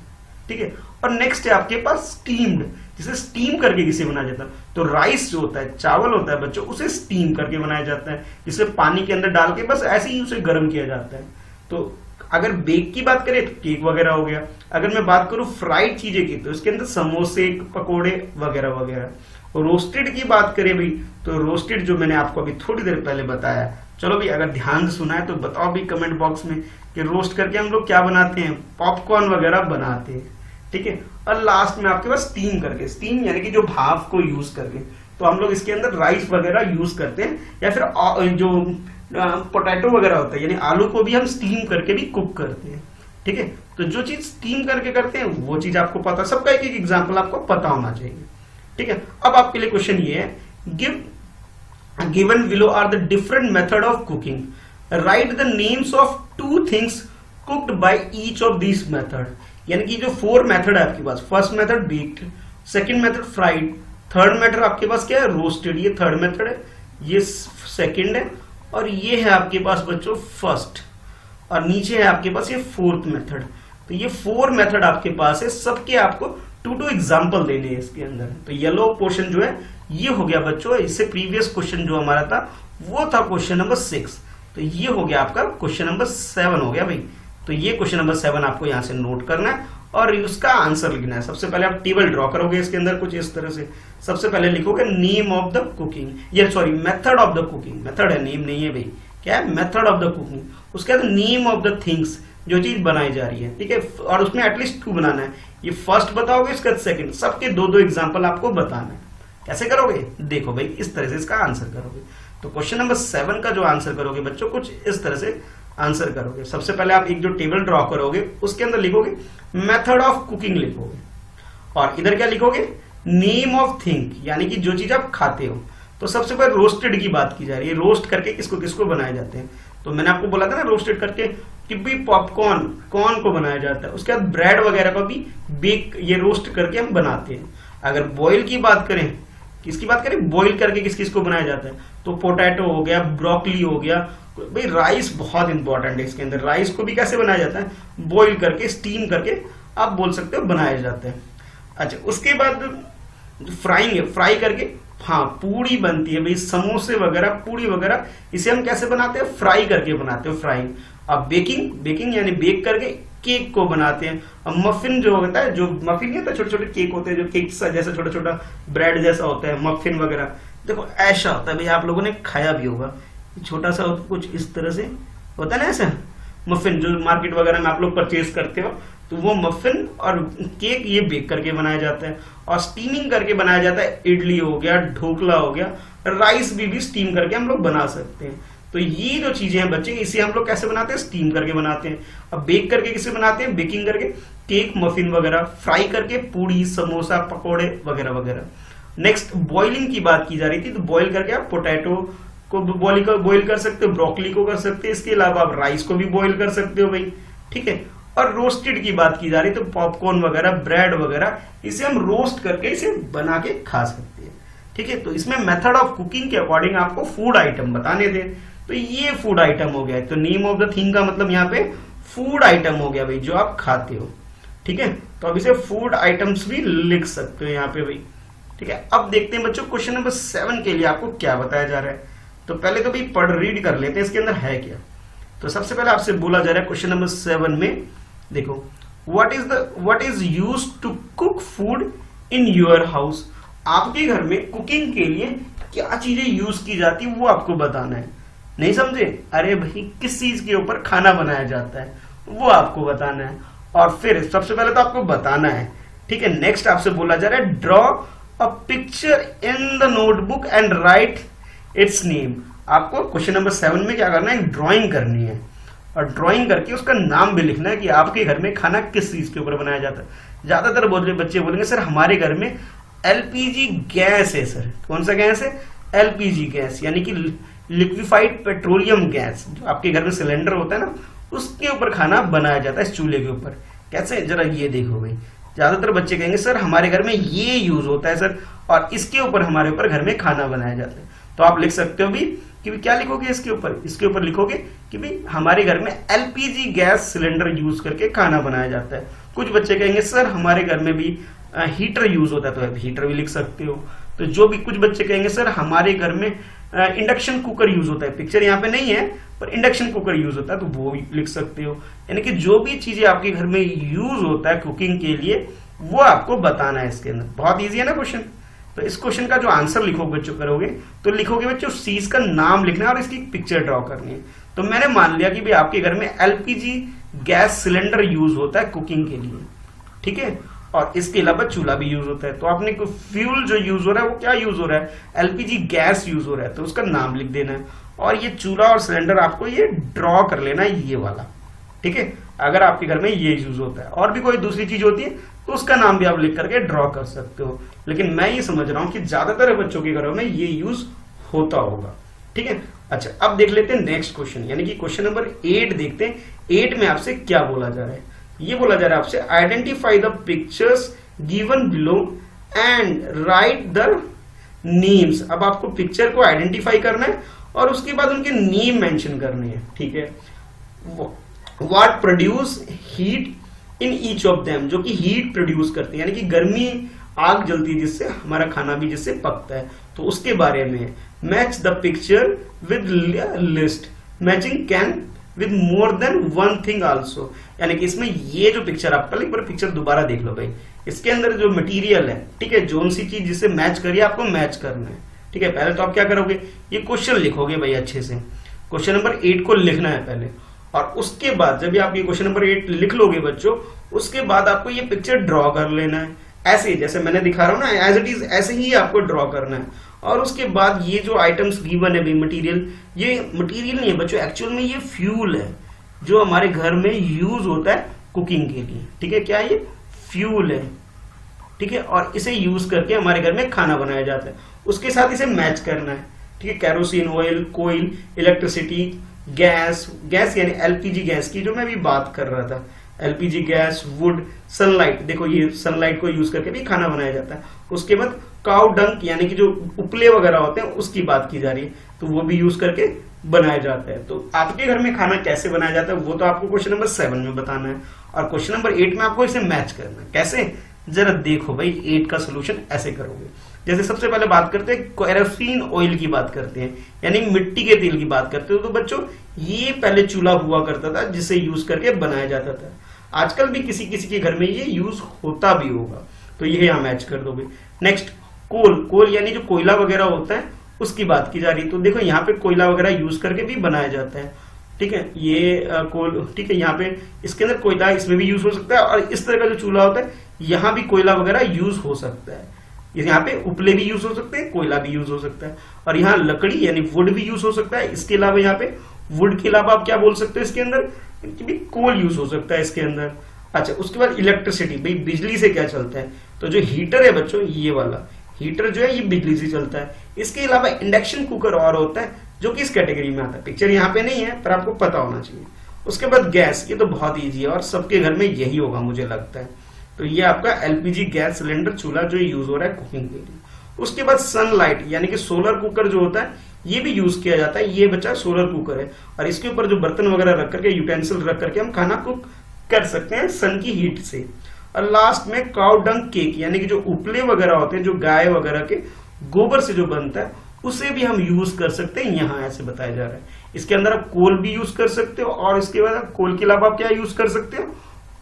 ठीक है। और नेक्स्ट है आपके पास स्टीम्ड, जिसे स्टीम करके किसे बनाया जाता है। तो राइस जो होता है, चावल होता है बच्चों, उसे स्टीम करके बनाया जाता है, जिसे पानी के अंदर डाल के बस ऐसे ही उसे गर्म किया जाता है। तो अगर बेक की बात करें तो केक वगैरह हो गया। अगर मैं बात करूं फ्राइड चीजें की, तो इसके अंदर समोसे, पकोड़े वगैरह वगैरह। रोस्टेड की बात करें भाई, तो रोस्टेड जो मैंने आपको अभी थोड़ी देर पहले बताया, चलो भाई अगर ध्यान से सुना है तो बताओ भी कमेंट बॉक्स में कि रोस्ट करके हम लोग क्या बनाते हैं, पॉपकॉर्न वगैरह बनाते हैं, ठीक है। और लास्ट में आपके पास स्टीम करके, स्टीम यानी कि जो भाप को यूज करके, तो हम लोग इसके अंदर राइस वगैरह यूज करते हैं, या फिर जो पोटैटो वगैरह होता है यानी आलू को भी हम स्टीम करके भी कुक करते हैं, ठीक है। तो जो चीज स्टीम करके करते हैं वो चीज आपको पता, सबका एक एक एग्जाम्पल आपको पता होना चाहिए, ठीक है। अब आपके लिए क्वेश्चन ये है, given below are the different method of cooking, write the names of 2 things cooked by each of this method. यानी कि जो 4 मेथड है आपके पास, first method baked, second method fried, third method आपके पास क्या है रोस्टेड, ये थर्ड मेथड है, ये सेकंड है, और ये है आपके पास बच्चों फर्स्ट, और नीचे है आपके पास ये फोर्थ मेथड। तो ये 4 मेथड आपके पास है, सबके आपको 2 एग्जाम्पल देने हैं इसके अंदर। तो येलो पोर्शन जो है ये हो गया बच्चों, इससे प्रीवियस क्वेश्चन जो हमारा था वो था क्वेश्चन नंबर 6, तो ये हो गया आपका क्वेश्चन नंबर 7 हो गया भाई। तो ये क्वेश्चन नंबर 7 आपको यहां से नोट करना है और उसका आंसर लिखना है। सबसे पहले आप टेबल ड्रॉ करोगे इसके अंदर कुछ इस तरह से। सबसे पहले लिखोगे नेम ऑफ द कुकिंग, ये sorry method of the cooking, method है नेम नहीं है भाई, क्या है मेथड ऑफ द कुकिंग। उसके बाद नेम ऑफ द थिंग्स, जो चीज बनाई जा रही है, ठीक है, और उसमें एटलीस्ट 2 बनाना है। ये फर्स्ट बताओगे, इसका सेकंड, सबके 2 एग्जांपल आपको बताना है। कैसे करोगे देखो भाई, इस तरह से इसका आंसर करोगे। तो क्वेश्चन नंबर 7 का जो आंसर करोगे बच्चों कुछ इस तरह से आंसर करोगे। सबसे पहले आप एक जो टेबल ड्रॉ करोगे उसके अंदर लिखोगे मेथड ऑफ कुकिंग लिखोगे, और इधर क्या लिखोगे नेम ऑफ थिंग, यानी कि जो चीज आप खाते हो। तो सबसे पहले रोस्टेड की बात की जा रही है, रोस्ट करके किसको किसको बनाए जाते हैं। तो मैंने आपको बोला था ना रोस्टेड करके कि भी पॉपकॉर्न, कॉर्न को बनाया जाता है। उसके बाद ब्रेड वगैरह को भी बेक, ये रोस्ट करके हम बनाते हैं। अगर बॉयल की बात करें, किसकी बात करें, बॉईल करके किस किस को बनाया जाता है, तो पोटैटो हो गया, ब्रोकली हो गया भाई। राइस बहुत इंपॉर्टेंट है इसके अंदर, राइस को भी कैसे बनाया जाता है, बॉईल करके, स्टीम करके आप बोल सकते हो बनाया जाता है। अच्छा, उसके बाद फ्राइंग है, फ्राई करके हाँ पूड़ी बनती है भाई, समोसे वगैरह, पूड़ी वगैरह, इसे हम कैसे बनाते हैं, फ्राई करके बनाते हैं, फ्राइंग। अब बेकिंग, बेकिंग यानी बेक करके केक को बनाते हैं। अब मफिन जो होता है, जो मफिन नहीं होता, छोटे छोटे केक होते हैं जो केक जैसा छोटा छोटा ब्रेड जैसा होता है, मफिन वगैरह, देखो ऐसा होता है भाई, आप लोगों ने खाया भी होगा, छोटा सा कुछ इस तरह से होता है ना ऐसा मफिन, जो मार्केट वगैरह में आप लोग परचेज करते हो। तो वो मफिन और केक ये बेक करके बनाया जाता है, और स्टीमिंग करके बनाया जाता है। इडली हो गया, ढोकला हो गया, राइस भी स्टीम करके हम लोग बना सकते हैं। तो ये जो चीजें हैं बच्चे, इसे हम लोग कैसे बनाते हैं, स्टीम करके बनाते हैं। अब बेक करके किसे बनाते हैं, बेकिंग करके केक, मफिन वगैरह, फ्राई करके पूड़ी, समोसा, पकोड़े वगैरह वगैरह। नेक्स्ट बॉइलिंग की बात की जा रही थी, तो बॉइल करके आप पोटैटो को बॉइल कर सकते हो, ब्रोकली को कर सकते हैं, इसके अलावा आप राइस को भी बॉइल कर सकते हो भाई, ठीक है। और रोस्टेड की बात की जा रही, तो पॉपकॉर्न वगैरह, ब्रेड वगैरह, इसे हम रोस्ट करके इसे बना के खा सकते हैं, ठीक है। तो इसमें मेथड ऑफ कुकिंग के अकॉर्डिंग आपको फूड आइटम बताने थे, तो ये फूड आइटम हो गया। तो नेम ऑफ द थिंग का मतलब यहाँ पे फूड आइटम हो गया भाई, जो आप खाते हो, ठीक है। तो अब इसे फूड आइटम्स भी लिख सकते हो यहाँ पे भाई, ठीक है। अब देखते हैं बच्चों क्वेश्चन नंबर 7 के लिए आपको क्या बताया जा रहा है। तो पहले तो भाई रीड कर लेते हैं इसके अंदर है क्या। तो सबसे पहले आपसे बोला जा रहा है क्वेश्चन नंबर 7 में, देखो what is used to cook food in your house. आपके घर में कुकिंग के लिए क्या चीजें यूज की जाती है वो आपको बताना है। नहीं समझे, अरे भाई किस चीज के ऊपर खाना बनाया जाता है वो आपको बताना है, और फिर सबसे पहले तो आपको बताना है, ठीक है। नेक्स्ट आपसे बोला जा रहा है draw a picture in the notebook and right it's name. आपको क्वेश्चन नंबर 7 में क्या करना है, ड्राइंग करनी है, और ड्राइंग करके उसका नाम भी लिखना है कि आपके घर में खाना किस चीज के ऊपर बनाया जाता है। ज्यादातर बच्चे बोलेंगे सर हमारे घर में एलपीजी गैस है। सर कौन सा गैस है, एलपीजी गैस, यानी कि लिक्विफाइड पेट्रोलियम गैस, जो आपके घर में सिलेंडर होता है ना, उसके ऊपर खाना बनाया जाता है, इस चूल्हे के ऊपर। कैसे, जरा ये देखो भाई, ज्यादातर बच्चे कहेंगे सर हमारे घर में ये यूज होता है सर, और इसके ऊपर हमारे ऊपर घर में खाना बनाया जाता है। तो आप लिख सकते हो भी कि भी क्या लिखोगे इसके ऊपर लिखोगे कि भी हमारे घर में एलपीजी गैस सिलेंडर यूज करके खाना बनाया जाता है। कुछ बच्चे कहेंगे सर हमारे घर में भी हीटर यूज होता है, तो हीटर भी लिख सकते हो। तो जो भी कुछ बच्चे कहेंगे सर हमारे घर में इंडक्शन कुकर यूज होता है, पिक्चर यहाँ पे नहीं है पर इंडक्शन कुकर यूज होता है, तो वो भी लिख सकते हो। यानी कि जो भी चीजें आपके घर में यूज होता है कुकिंग के लिए वो आपको बताना है इसके अंदर। बहुत ईजी है ना क्वेश्चन। तो इस क्वेश्चन का जो आंसर लिखोगे बच्चों करोगे, तो लिखोगे बच्चों चीज का नाम लिखना है और इसकी पिक्चर ड्रॉ करनी है। तो मैंने मान लिया कि भाई आपके घर में एलपीजी गैस सिलेंडर यूज होता है कुकिंग के लिए, ठीक है, और इसके अलावा चूल्हा भी यूज होता है। तो आपने फ्यूल जो यूज हो रहा है वो क्या यूज हो रहा है, एलपीजी गैस यूज हो रहा है, तो उसका नाम लिख देना है। और ये चूल्हा और सिलेंडर आपको ये ड्रॉ कर लेना है, ये वाला, ठीक है। अगर आपके घर में ये यूज होता है और भी कोई दूसरी चीज होती है तो उसका नाम भी आप लिख करके ड्रॉ कर सकते हो। लेकिन मैं ये समझ रहा हूं कि ज्यादातर बच्चों के घरों में ये यूज होता होगा, ठीक है। अच्छा, अब देख लेते हैं नेक्स्ट क्वेश्चन, यानी कि क्वेश्चन नंबर 8 देखते हैं। 8 में आपसे क्या बोला जा रहा है, ये बोला जा रहा है आपसे identify the pictures given below and right the names. अब आपको पिक्चर को आइडेंटिफाई करना है और उसके बाद उनके नेम मेंशन करने हैं, ठीक है। What produce heat in each of them, जो कि हीट प्रोड्यूस करते हैं, यानी कि गर्मी आग जलती है जिससे हमारा खाना भी जिससे पकता है, तो उसके बारे में। Match the picture with list, matching can with more than one thing also, यानी कि इसमें ये जो पिक्चर आप कल एक बार पिक्चर दोबारा देख लो भाई, इसके अंदर जो मटेरियल है, ठीक है, जोन सी चीज जिससे मैच करिए आपको मैच करना है, ठीक है। पहले तो आप क्या करोगे, ये क्वेश्चन लिखोगे भाई अच्छे से, क्वेश्चन नंबर 8 को लिखना है पहले, और उसके बाद जब आप ये क्वेश्चन नंबर 8 लिख लोगे बच्चों, उसके बाद आपको ये पिक्चर ड्रॉ कर लेना है ऐसे ही, जैसे मैंने दिखा रहा हूं ना, एज इट इज ऐसे ही आपको ड्रॉ करना है। और उसके बाद ये जो आइटम्स गिवन है भाई, मटेरियल, ये मटेरियल नहीं है बच्चों, एक्चुअल में ये फ्यूल है जो हमारे घर में यूज होता है कुकिंग के लिए, ठीक है। क्या ये फ्यूल है, ठीक है, और इसे यूज करके हमारे घर में खाना बनाया जाता है। उसके साथ इसे मैच करना है, ठीक है। कैरोसिन ऑयल, कोयल, इलेक्ट्रिसिटी, गैस, गैस यानी एलपीजी गैस की जो मैं अभी बात कर रहा था, एलपीजी गैस, वुड, सनलाइट, देखो ये सनलाइट को यूज करके भी खाना बनाया जाता है। उसके बाद काउ डंक यानी कि जो उपले वगैरह होते हैं उसकी बात की जा रही है, तो वो भी यूज करके बनाया जाता है। तो आपके घर में खाना कैसे बनाया जाता है वो तो आपको क्वेश्चन नंबर 7 में बताना है, और क्वेश्चन नंबर 8 में आपको इसे मैच करना है। कैसे, जरा देखो भाई, 8 का सोल्यूशन ऐसे करोगे। जैसे सबसे पहले बात करते हैं केरोसिन ऑयल की बात करते हैं, यानी मिट्टी के तेल की बात करते हो, तो बच्चों ये पहले चूल्हा हुआ करता था जिसे यूज करके बनाया जाता था। आजकल भी किसी किसी के घर में ये यूज होता भी होगा, तो ये यहां मैच कर दोगे। नेक्स्ट कोल, कोल यानी जो कोयला वगैरह होता है उसकी बात की जा रही है, तो देखो यहाँ पे कोयला वगैरह यूज करके भी बनाया जाता है, ठीक है। ये कोल, ठीक है, यहाँ पे इसके अंदर कोयला इसमें भी यूज हो सकता है, और इस तरह का जो चूल्हा होता है यहाँ भी कोयला वगैरह यूज हो सकता है। यहाँ पे उपले भी यूज हो सकते हैं, कोयला भी यूज हो सकता है, और यहाँ लकड़ी यानी वुड भी यूज हो सकता है। इसके अलावा यहाँ पे वुड के अलावा आप क्या बोल सकते हो, इसके अंदर भी कोल यूज हो सकता है इसके अंदर। अच्छा, उसके बाद इलेक्ट्रिसिटी, भाई बिजली से क्या चलता है, तो जो हीटर है बच्चों, ये वाला हीटर जो है ये बिजली से चलता है। इसके अलावा इंडक्शन कुकर और होता है जो कि इस कैटेगरी में आता है, पिक्चर यहाँ पे नहीं है पर आपको पता होना चाहिए। उसके बाद गैस, ये तो बहुत ईजी है और सबके घर में यही होगा मुझे लगता है, तो ये आपका एलपीजी गैस सिलेंडर चूल्हा जो यूज हो रहा है कुकिंग के लिए। उसके बाद सनलाइट यानी कि सोलर कुकर जो होता है ये भी यूज किया जाता है, ये बच्चा सोलर कुकर है, और इसके ऊपर जो बर्तन वगैरह रख करके, यूटेंसिल रख करके हम खाना कुक कर सकते हैं सन की हीट से। और लास्ट में काउ डंग केक यानी कि जो उपले वगैरह होते हैं जो गाय वगैरह के गोबर से जो बनता है उसे भी हम यूज कर सकते हैं, यहाँ ऐसे बताया जा रहा है। इसके अंदर आप कोल भी यूज कर सकते हो, और इसके बाद कोल के अलावा आप क्या यूज कर सकते हो,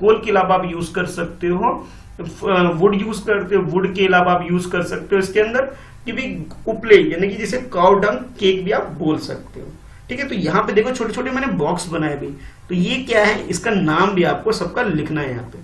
कोल के अलावा आप यूज कर सकते हो वुड यूज करते हो, वुड के अलावा आप यूज कर सकते हो इसके अंदर कि भी उपले यानी कि जैसे काउ डंग केक भी आप बोल सकते हो, ठीक है। तो यहाँ पे देखो छोटे छोटे मैंने बॉक्स बनाए भी, तो ये क्या है, इसका नाम भी आपको सबका लिखना है यहाँ पे।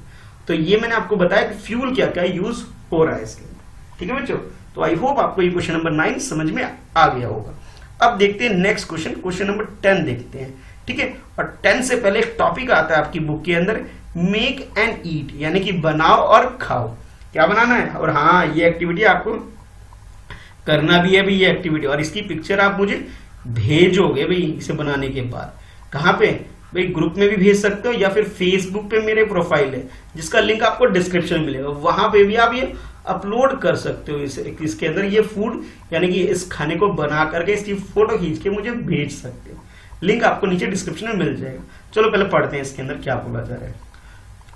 तो ये मैंने आपको बताया कि फ्यूल क्या क्या यूज हो रहा है इसके अंदर, ठीक है बच्चों। तो आई होप आपको ये क्वेश्चन नंबर 9 समझ में आ गया होगा। अब देखते हैं नेक्स्ट क्वेश्चन, क्वेश्चन नंबर 10 देखते हैं, ठीक है। और 10 से पहले एक टॉपिक आता है आपकी बुक के अंदर, मेक एंड ईट, यानी कि बनाओ और खाओ। क्या बनाना है, और हाँ ये एक्टिविटी आपको करना भी है भाई ये एक्टिविटी, और इसकी पिक्चर आप मुझे भेजोगे भाई इसे बनाने के बाद। कहाँ पे भाई, ग्रुप में भी भेज सकते हो या फिर फेसबुक पे मेरे प्रोफाइल है जिसका लिंक आपको डिस्क्रिप्शन में मिलेगा, वहां पे भी आप ये अपलोड कर सकते हो। इसके अंदर ये फूड यानी कि इस खाने को बना करके इसकी फोटो खींच के मुझे भेज सकते हो, लिंक आपको नीचे डिस्क्रिप्शन में मिल जाएगा। चलो पहले पढ़ते हैं इसके अंदर क्या बोला जा रहा है।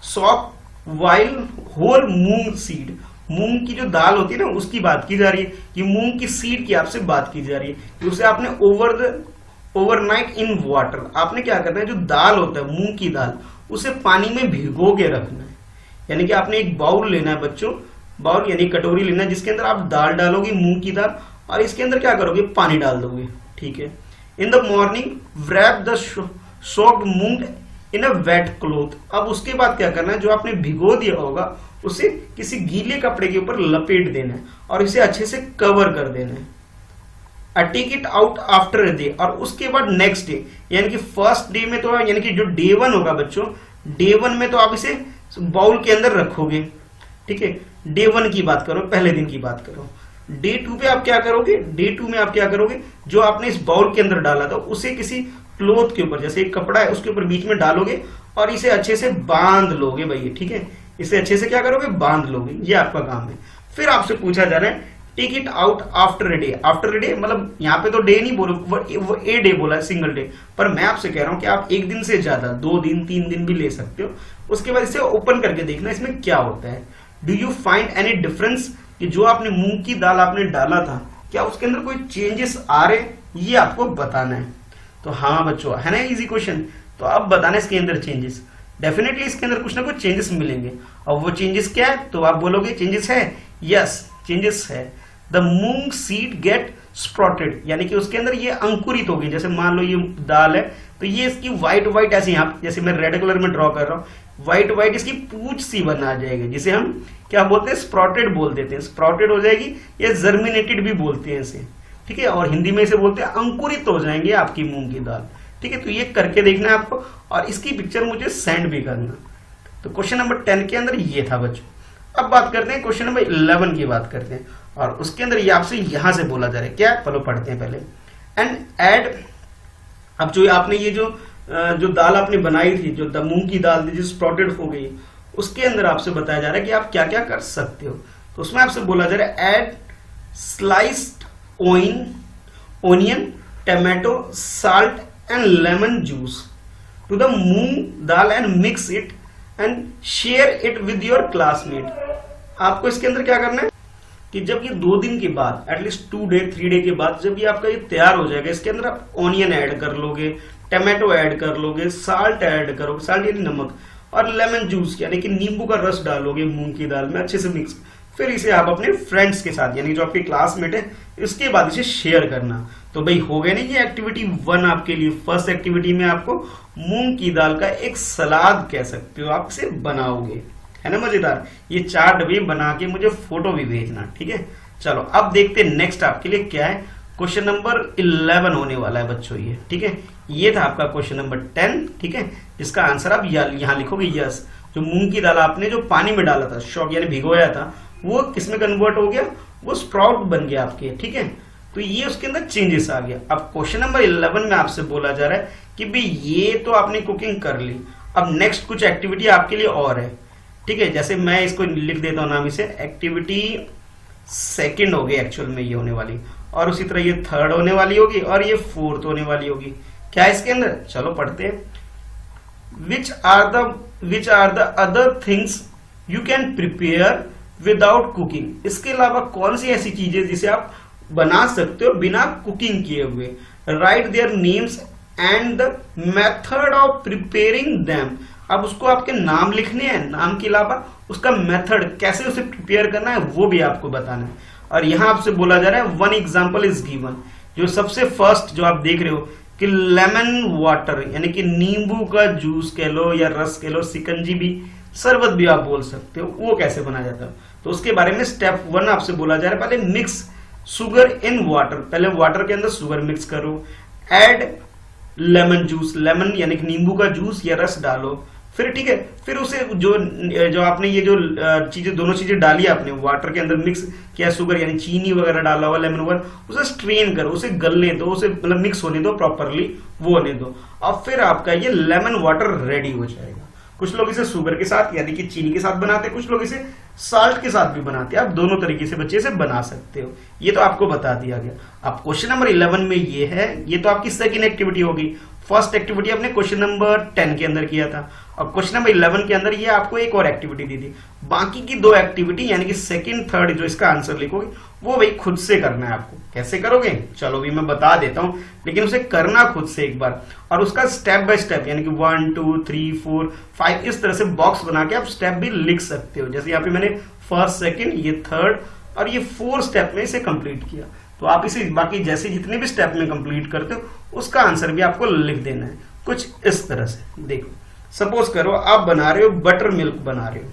सॉक वाइल होल मूंग सीड, मूंग की जो दाल होती है ना उसकी बात की जा रही है, कि मूंग की सीड की आपसे बात की जा रही है। उसे आपने ओवरनाइट इन वाटर, आपने क्या करना है, जो दाल होता है मूंग की दाल उसे पानी में भिगो के रखना है। यानी कि आपने एक बाउल लेना है बच्चों, बाउल यानी कटोरी लेना है जिसके अंदर आप दाल डालोगे मूंग की दाल, और इसके अंदर क्या करोगे, पानी डाल दोगे, ठीक है। In the morning wrap the soaked moong in a wet cloth. अब उसके बाद क्या करना है, जो आपने भिगो दिया होगा उसे किसी गीले कपड़े के ऊपर लपेट देना है और इसे अच्छे से कवर कर देना है। Take it out after a day, और उसके बाद नेक्स्ट डे यानी कि फर्स्ट डे में तो यानी कि जो डे 1 होगा बच्चों, डे 1 में तो आप इसे बाउल के अंदर रखोगे, ठीक है। डे 1 की बात करो, पहले दिन की बात करो। डे 2 पे आप क्या करोगे, डे 2 में आप क्या करोगे, जो आपने इस बाउल के अंदर डाला था उसे किसी क्लोथ के ऊपर, जैसे एक कपड़ा है उसके ऊपर बीच में डालोगे और इसे अच्छे से बांध लोगे भाई, ठीक है। इसे अच्छे से क्या करोगे, बांध लोगे, ये आपका काम है। फिर आपसे पूछा जा रहा है take it out after a day. After a day मतलब यहाँ पे तो डे नहीं बोलो, वो ए डे बोला है, सिंगल डे, पर मैं आपसे कह रहा हूं कि आप एक दिन से ज्यादा 2 दिन 3 दिन भी ले सकते हो। उसके बाद इसे ओपन करके देखना इसमें क्या होता है। Do you find any difference, कि जो आपने मूंग की दाल आपने डाला था क्या उसके अंदर कोई चेंजेस आ रहे, ये आपको बताना है। तो हाँ बच्चों, है ना इजी क्वेश्चन। तो अब बताना इसके अंदर चेंजेस, डेफिनेटली इसके अंदर कुछ ना कुछ चेंजेस मिलेंगे। अब वो चेंजेस क्या है, तो आप बोलोगे चेंजेस है, यस चेंजेस है। द मूंग सीड गेट स्प्रॉटेड, यानी कि उसके अंदर ये अंकुरित होगी। जैसे मान लो ये दाल है तो ये इसकी व्हाइट व्हाइट ऐसे यहाँ जैसे मैं रेड कलर में ड्रॉ कर रहा हूँ, व्हाइट व्हाइट इसकी पूंछ सी बना जाएगी, जिसे हम क्या बोलते हैं, स्प्रॉटेड बोल देते हैं। स्प्रॉटेड हो जाएगी या जर्मिनेटेड भी बोलते हैं इसे, ठीक है। और हिंदी में इसे बोलते हैं अंकुरित हो जाएंगे आपकी मूंग की दाल, ठीक है। तो ये करके देखना है आपको, और इसकी पिक्चर मुझे सेंड भी करना। तो क्वेश्चन नंबर 10 के अंदर ये था बच्चों। अब बात करते हैं क्वेश्चन नंबर 11 की बात करते हैं, और उसके अंदर ये आपसे यहां से बोला जा रहा है क्या, चलो पढ़ते हैं पहले। एंड ऐड, अब जो आपने ये जो दाल आपने बनाई थी, जो मूंग की दाल थी जो स्प्रॉटेड हो गई, उसके अंदर आपसे बताया जा रहा है कि आप क्या क्या कर सकते हो। तो उसमें आपसे बोला जा रहा है add sliced onion, tomato, salt and lemon juice to the moong dal and mix it and share it with your classmate. आपको इसके अंदर क्या करना है कि जब ये 2 दिन के बाद, एटलीस्ट 2 डे 3 डे के बाद जब ये आपका ये तैयार हो जाएगा, इसके अंदर आप ऑनियन ऐड कर लोगे, टमाटो ऐड कर लोगे, साल्ट ऐड करोगे, साल्ट यानी नमक, और लेमन जूस यानी कि नींबू का रस डालोगे मूंग की दाल में अच्छे से मिक्स। फिर इसे आप अपने फ्रेंड्स के साथ यानी जो आपके क्लासमेट है, इसके बाद इसे शेयर करना। तो भाई हो गया ना ये एक्टिविटी 1 आपके लिए। फर्स्ट एक्टिविटी में आपको मूंग की दाल का एक सलाद कह सकते हो, आप इसे बनाओगे, है ना मजेदार। ये 4 डब्बे बना के मुझे फोटो भी भेजना, ठीक है। चलो अब देखते हैं नेक्स्ट आपके लिए क्या है। क्वेश्चन नंबर 11 होने वाला है बच्चों ये, ठीक है। ये था आपका क्वेश्चन नंबर 10, ठीक है, जिसका आंसर आप यहाँ लिखोगे यस। जो मूंग की दाल आपने जो पानी में डाला था, शॉक यानी भिगोया था, वो किसमें कन्वर्ट हो गया, वो स्प्राउट बन गया आपके, ठीक है। तो ये उसके अंदर चेंजेस आ गया। अब क्वेश्चन नंबर 11 में आपसे बोला जा रहा है कि भाई ये तो आपने कुकिंग कर ली, अब नेक्स्ट कुछ एक्टिविटी आपके लिए और है, ठीक है। जैसे मैं इसको लिख देता हूं नाम, इसे एक्टिविटी 2 हो गई एक्चुअल में ये होने वाली, और उसी तरह ये 3rd होने वाली होगी, और ये 4th होने वाली होगी। क्या है इसके अंदर, चलो पढ़ते हैं। Which are the other things you can prepare without cooking. इसके अलावा कौन सी ऐसी चीजें जिसे आप बना सकते हो बिना कुकिंग किए हुए। Right their names and the method of preparing them. अब उसको आपके नाम लिखने हैं, नाम के अलावा उसका मेथड कैसे उसे प्रिपेयर करना है वो भी आपको बताना है। और यहां आपसे बोला जा रहा है 1 एग्जाम्पल इज गिवन। जो सबसे फर्स्ट जो आप देख रहे हो कि लेमन वाटर यानी कि नींबू का जूस कह लो या रस कह लो, सिकंजी भी, शरबत भी आप बोल सकते हो, वो कैसे बनाया जाता है। तो उसके बारे में स्टेप 1 आपसे बोला जा रहा है। पहले मिक्स शुगर इन वाटर, पहले वाटर के अंदर शुगर मिक्स करो। ऐड लेमन जूस, लेमन यानी कि नींबू का जूस या रस डालो। फिर ठीक है, फिर उसे जो आपने ये जो चीजें दोनों चीजें डाली आपने वाटर के अंदर मिक्स किया, शुगर यानी चीनी वगैरह डाला हुआ, लेमन वगैरह, उसे स्ट्रेन करो, उसे गलने दो, उसे मतलब मिक्स होने दो प्रॉपरली, वो होने दो। और फिर आपका ये लेमन वाटर रेडी हो जाएगा। कुछ लोग इसे शुगर के साथ यानी कि चीनी के साथ बनाते हैं, कुछ लोग इसे साल्ट के साथ भी बनाते हैं। आप दोनों तरीके से बच्चे से बना सकते हो, ये तो आपको बता दिया गया। अब क्वेश्चन नंबर 11 में ये है, ये तो आपकी सेकंड एक्टिविटी होगी। फर्स्ट एक्टिविटी आपने क्वेश्चन नंबर 10 के अंदर किया था, और क्वेश्चन नंबर 11 के अंदर ये आपको एक और एक्टिविटी दी थी। बाकी की 2 एक्टिविटी यानी कि सेकंड थर्ड जो इसका आंसर लिखोगे वो भाई खुद से करना है आपको। कैसे करोगे चलो भी मैं बता देता हूं, लेकिन उसे करना खुद से एक बार, और उसका स्टेप बाय स्टेप यानी कि 1 2 3 4 5 इस तरह से बॉक्स बना के आप स्टेप भी लिख सकते हो। जैसे यहाँ पे मैंने फर्स्ट, सेकंड, ये थर्ड और ये 4 स्टेप में इसे कंप्लीट किया, तो आप इसे बाकी जैसे जितने भी स्टेप में कंप्लीट करते हो उसका आंसर भी आपको लिख देना है कुछ इस तरह से। देखो सपोज करो आप बना रहे हो बटर मिल्क बना रहे हो,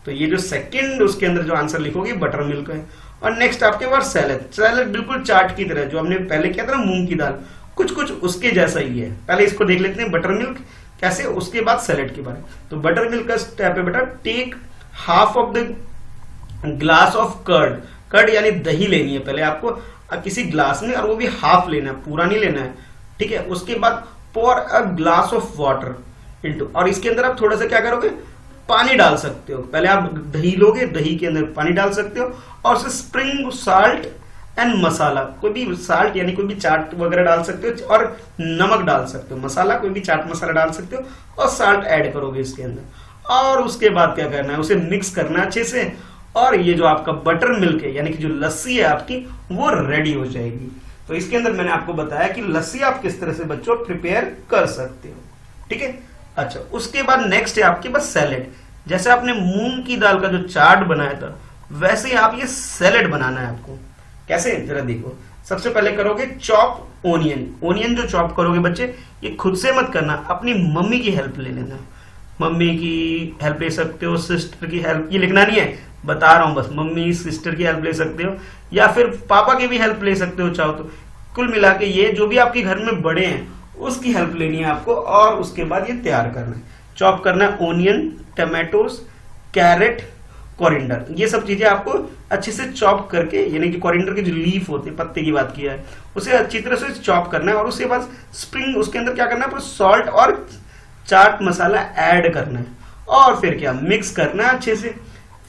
तो ये जो सेकंड उसके अंदर जो आंसर लिखोगे बटर मिल्क है। और नेक्स्ट आपके पास सैलेड, सैलेड बिल्कुल चाट की तरह जो हमने पहले किया था ना मूंग की दाल, कुछ कुछ उसके जैसा ही है। पहले इसको देख लेते हैं बटर मिल्क कैसे, उसके बाद सैलेड के बारे में। तो बटर मिल्क का स्टेप है बेटा, take half of the glass of curd, curd यानी दही लेनी है पहले आपको किसी ग्लास में, और वो भी हाफ लेना है, पूरा नहीं लेना है, ठीक है। उसके बाद pour a glass of water into, और इसके अंदर आप थोड़ा सा क्या करोगे, पानी डाल सकते हो। पहले आप दही लोगे, दही के अंदर पानी डाल सकते हो और उससे स्प्रिंग साल्ट एंड मसाला, कोई भी साल्ट यानी कोई भी चाट वगैरह डाल सकते हो और नमक डाल सकते हो, मसाला कोई भी चाट मसाला डाल सकते हो और साल्ट ऐड करोगे इसके अंदर। और उसके बाद क्या करना है, उसे मिक्स करना है अच्छे से और ये जो आपका बटर मिल्क है यानी कि जो लस्सी है आपकी वो रेडी हो जाएगी। तो इसके अंदर मैंने आपको बताया कि लस्सी आप किस तरह से बच्चों प्रिपेयर कर सकते हो, ठीक है। अच्छा, उसके बाद नेक्स्ट है आपके पास सैलेड। जैसे आपने मूंग की दाल का जो चाट बनाया था वैसे ही आप ये सैलेड बनाना है आपको। कैसे, जरा देखो। सबसे पहले करोगे चॉप ओनियन। ओनियन जो चॉप करोगे बच्चे, ये खुद से मत करना, अपनी मम्मी की हेल्प ले लेना। मम्मी की हेल्प ले सकते हो, सिस्टर की हेल्प, ये लिखना नहीं है, बता रहा हूं बस, मम्मी सिस्टर की हेल्प ले सकते हो या फिर पापा की भी हेल्प ले सकते हो चाहो तो। कुल मिला के ये जो भी आपके घर में बड़े हैं उसकी हेल्प लेनी है आपको और उसके बाद ये तैयार करना है। चॉप करना है ओनियन, टमाटोज, कैरेट, कोरिंडर, ये सब चीजें आपको अच्छे से चॉप करके, यानी कि कोरिंडर के जो लीफ होते हैं, पत्ते की बात किया है, उसे अच्छी तरह से चॉप करना है और उसके बाद स्प्रिंग, उसके अंदर क्या करना है, सॉल्ट और चाट मसाला ऐड करना है और फिर क्या मिक्स करना है अच्छे से।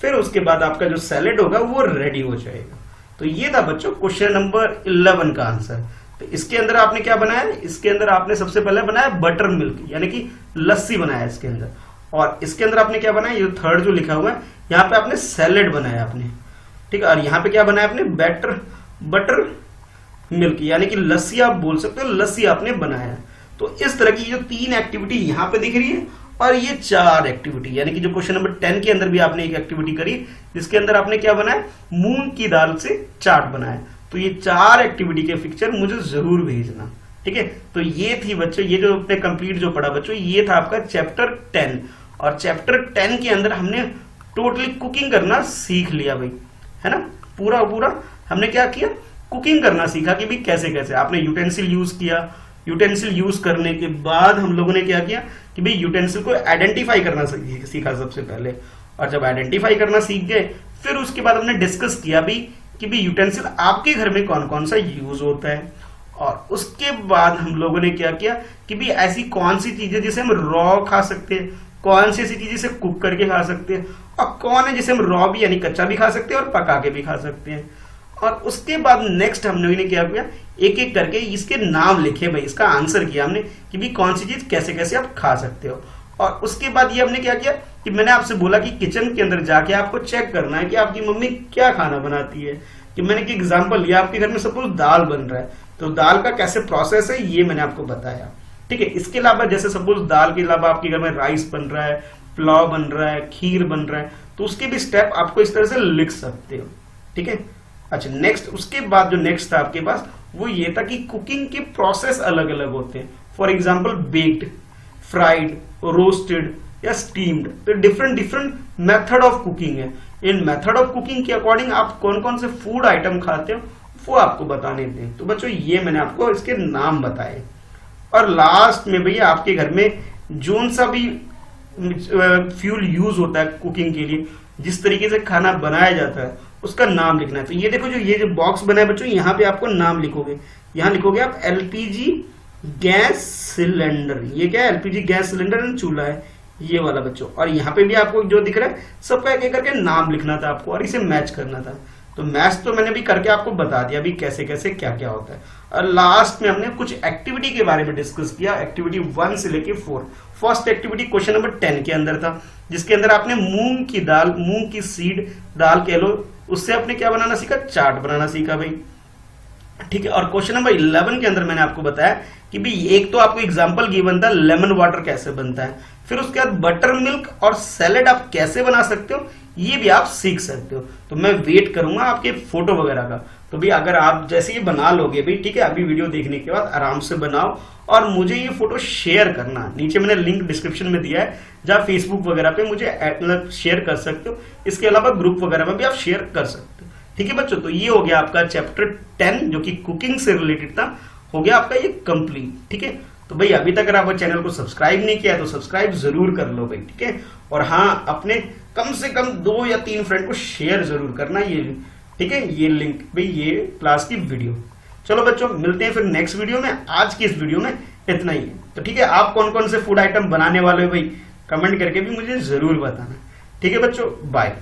फिर उसके बाद आपका जो सैलेड होगा वो रेडी हो जाएगा। तो ये था बच्चों क्वेश्चन नंबर 11 का आंसर। तो इसके अंदर आपने क्या बनाया, इसके अंदर आपने सबसे पहले बनाया बटर मिल्क यानी कि लस्सी बनाया इसके अंदर, और इसके अंदर आपने क्या बनाया, ये थर्ड जो लिखा हुआ है यहाँ पे आपने सैलेड बनाया आपने, ठीक है। और यहाँ पे क्या बनाया आपने, बटर मिल्क यानी कि लस्सी आप बोल सकते हो, लस्सी आपने बनाया। तो इस तरह की जो 3 एक्टिविटी यहाँ पे दिख रही है और ये 4 एक्टिविटी, यानी कि जो क्वेश्चन नंबर 10 के अंदर भी आपने एक एक्टिविटी करी जिसके अंदर आपने क्या बनाया, मूंग की दाल से चाट बनाया। तो ये 4 एक्टिविटी के पिक्चर मुझे जरूर भेजना, ठीक है। तो ये थी बच्चों, ये जो अपने कंप्लीट जो पढ़ा बच्चों, ये था आपका चैप्टर 10। और चैप्टर 10 के अंदर हमने टोटली कुकिंग करना सीख लिया भाई, है ना। पूरा हमने क्या किया, कुकिंग करना सीखा कि भाई कैसे कैसे आपने यूटेंसिल यूज किया। यूटेंसिल यूज करने के बाद हम लोगों ने क्या किया कि भाई यूटेंसिल को आइडेंटिफाई करना सीखा सबसे पहले, और जब आइडेंटिफाई करना सीख गए फिर उसके बाद हमने डिस्कस किया भी कि भाई यूटेंसिल आपके घर में कौन कौन सा यूज होता है। और उसके बाद हम लोगों ने क्या किया कि भाई ऐसी कौन सी चीजें जिसे हम रॉ खा सकते हैं, कौन सी ऐसी चीजें जिसे कुक करके खा सकते हैं, और कौन है जिसे हम रॉ भी यानी कच्चा भी खा सकते हैं और पका के भी खा सकते हैं। और उसके बाद नेक्स्ट हम लोगों ने क्या किया, एक एक करके इसके नाम लिखे भाई, इसका आंसर किया हमने कि भाई कौन सी चीज कैसे कैसे आप खा सकते हो। और उसके बाद ये हमने क्या किया कि मैंने आपसे बोला कि किचन के अंदर जाके आपको चेक करना है कि आपकी मम्मी क्या खाना बनाती है। कि मैंने एक एग्जांपल लिया, आपके घर में सपोज दाल बन रहा है तो दाल का कैसे प्रोसेस है ये मैंने आपको बताया, ठीक है। इसके अलावा जैसे सपोज दाल के अलावा आपके घर में राइस बन रहा है, पुलाव बन रहा है, खीर बन रहा है, तो उसके भी स्टेप आपको इस तरह से लिख सकते हो, ठीक है। अच्छा, नेक्स्ट उसके बाद जो नेक्स्ट था आपके पास वो ये था कि कुकिंग के प्रोसेस अलग अलग होते हैं। For example baked, fried, roasted या स्टीम्ड, तो डिफरेंट मेथड ऑफ कुकिंग है। इन मेथड ऑफ कुकिंग के अकॉर्डिंग आप कौन कौन से फूड आइटम खाते हो वो आपको बताने थे। तो बच्चों ये मैंने आपको इसके नाम बताए। और लास्ट में भैया आपके घर में जोन सा भी फ्यूल यूज होता है कुकिंग के लिए, जिस तरीके से खाना बनाया जाता है उसका नाम लिखना है। तो ये देखो, जो ये जो बॉक्स बना है बच्चों, यहाँ पे आपको नाम लिखोगे। यहाँ लिखोगे आप एलपीजी गैस सिलेंडर, ये क्या है, एलपीजी गैस सिलेंडर एंड चूल्हा है ये वाला बच्चों। और यहाँ पे भी आपको जो दिख रहा है सबका एक एक करके नाम लिखना था आपको और इसे मैच करना था। तो मैच तो मैंने भी करके आपको बता दिया भी कैसे कैसे क्या क्या होता है। और लास्ट में हमने कुछ एक्टिविटी के बारे में डिस्कस किया, एक्टिविटी 1 से लेके 4। फर्स्ट एक्टिविटी क्वेश्चन नंबर 10 के अंदर था, जिसके अंदर आपने मूंग की दाल, मूंग की सीड दाल कह लो, उससे आपने क्या बनाना सीखा, चाट बनाना सीखा भाई, ठीक है। और क्वेश्चन नंबर 11 के अंदर मैंने आपको बताया कि भाई एक तो आपको एग्जांपल गिवन था लेमन वाटर कैसे बनता है, फिर उसके बाद बटर मिल्क और सैलेड आप कैसे बना सकते हो ये भी आप सीख सकते हो। तो मैं वेट करूंगा आपके फोटो वगैरह का। तो भाई अगर आप जैसे ये बना लोगे भाई, ठीक है, अभी वीडियो देखने के बाद आराम से बनाओ और मुझे ये फोटो शेयर करना। नीचे मैंने लिंक डिस्क्रिप्शन में दिया है, जहाँ फेसबुक वगैरह पे मुझे मतलब शेयर कर सकते हो। इसके अलावा ग्रुप वगैरह में भी आप शेयर कर सकते हो, ठीक है बच्चों। तो ये हो गया आपका चैप्टर 10 जो कि कुकिंग से रिलेटेड था, हो गया आपका ये कंप्लीट, ठीक है। तो भाई अभी तक अगर आप चैनल को सब्सक्राइब नहीं किया तो सब्सक्राइब जरूर कर लो भाई, ठीक है। और हाँ, अपने कम से कम 2 या 3 फ्रेंड को शेयर जरूर करना ये, ठीक है, ये लिंक भाई, ये क्लास की वीडियो। चलो बच्चों, मिलते हैं फिर नेक्स्ट वीडियो में। आज की इस वीडियो में इतना ही है। तो ठीक है, आप कौन कौन से फूड आइटम बनाने वाले हो भाई कमेंट करके भी मुझे जरूर बताना। ठीक है बच्चों, बाय।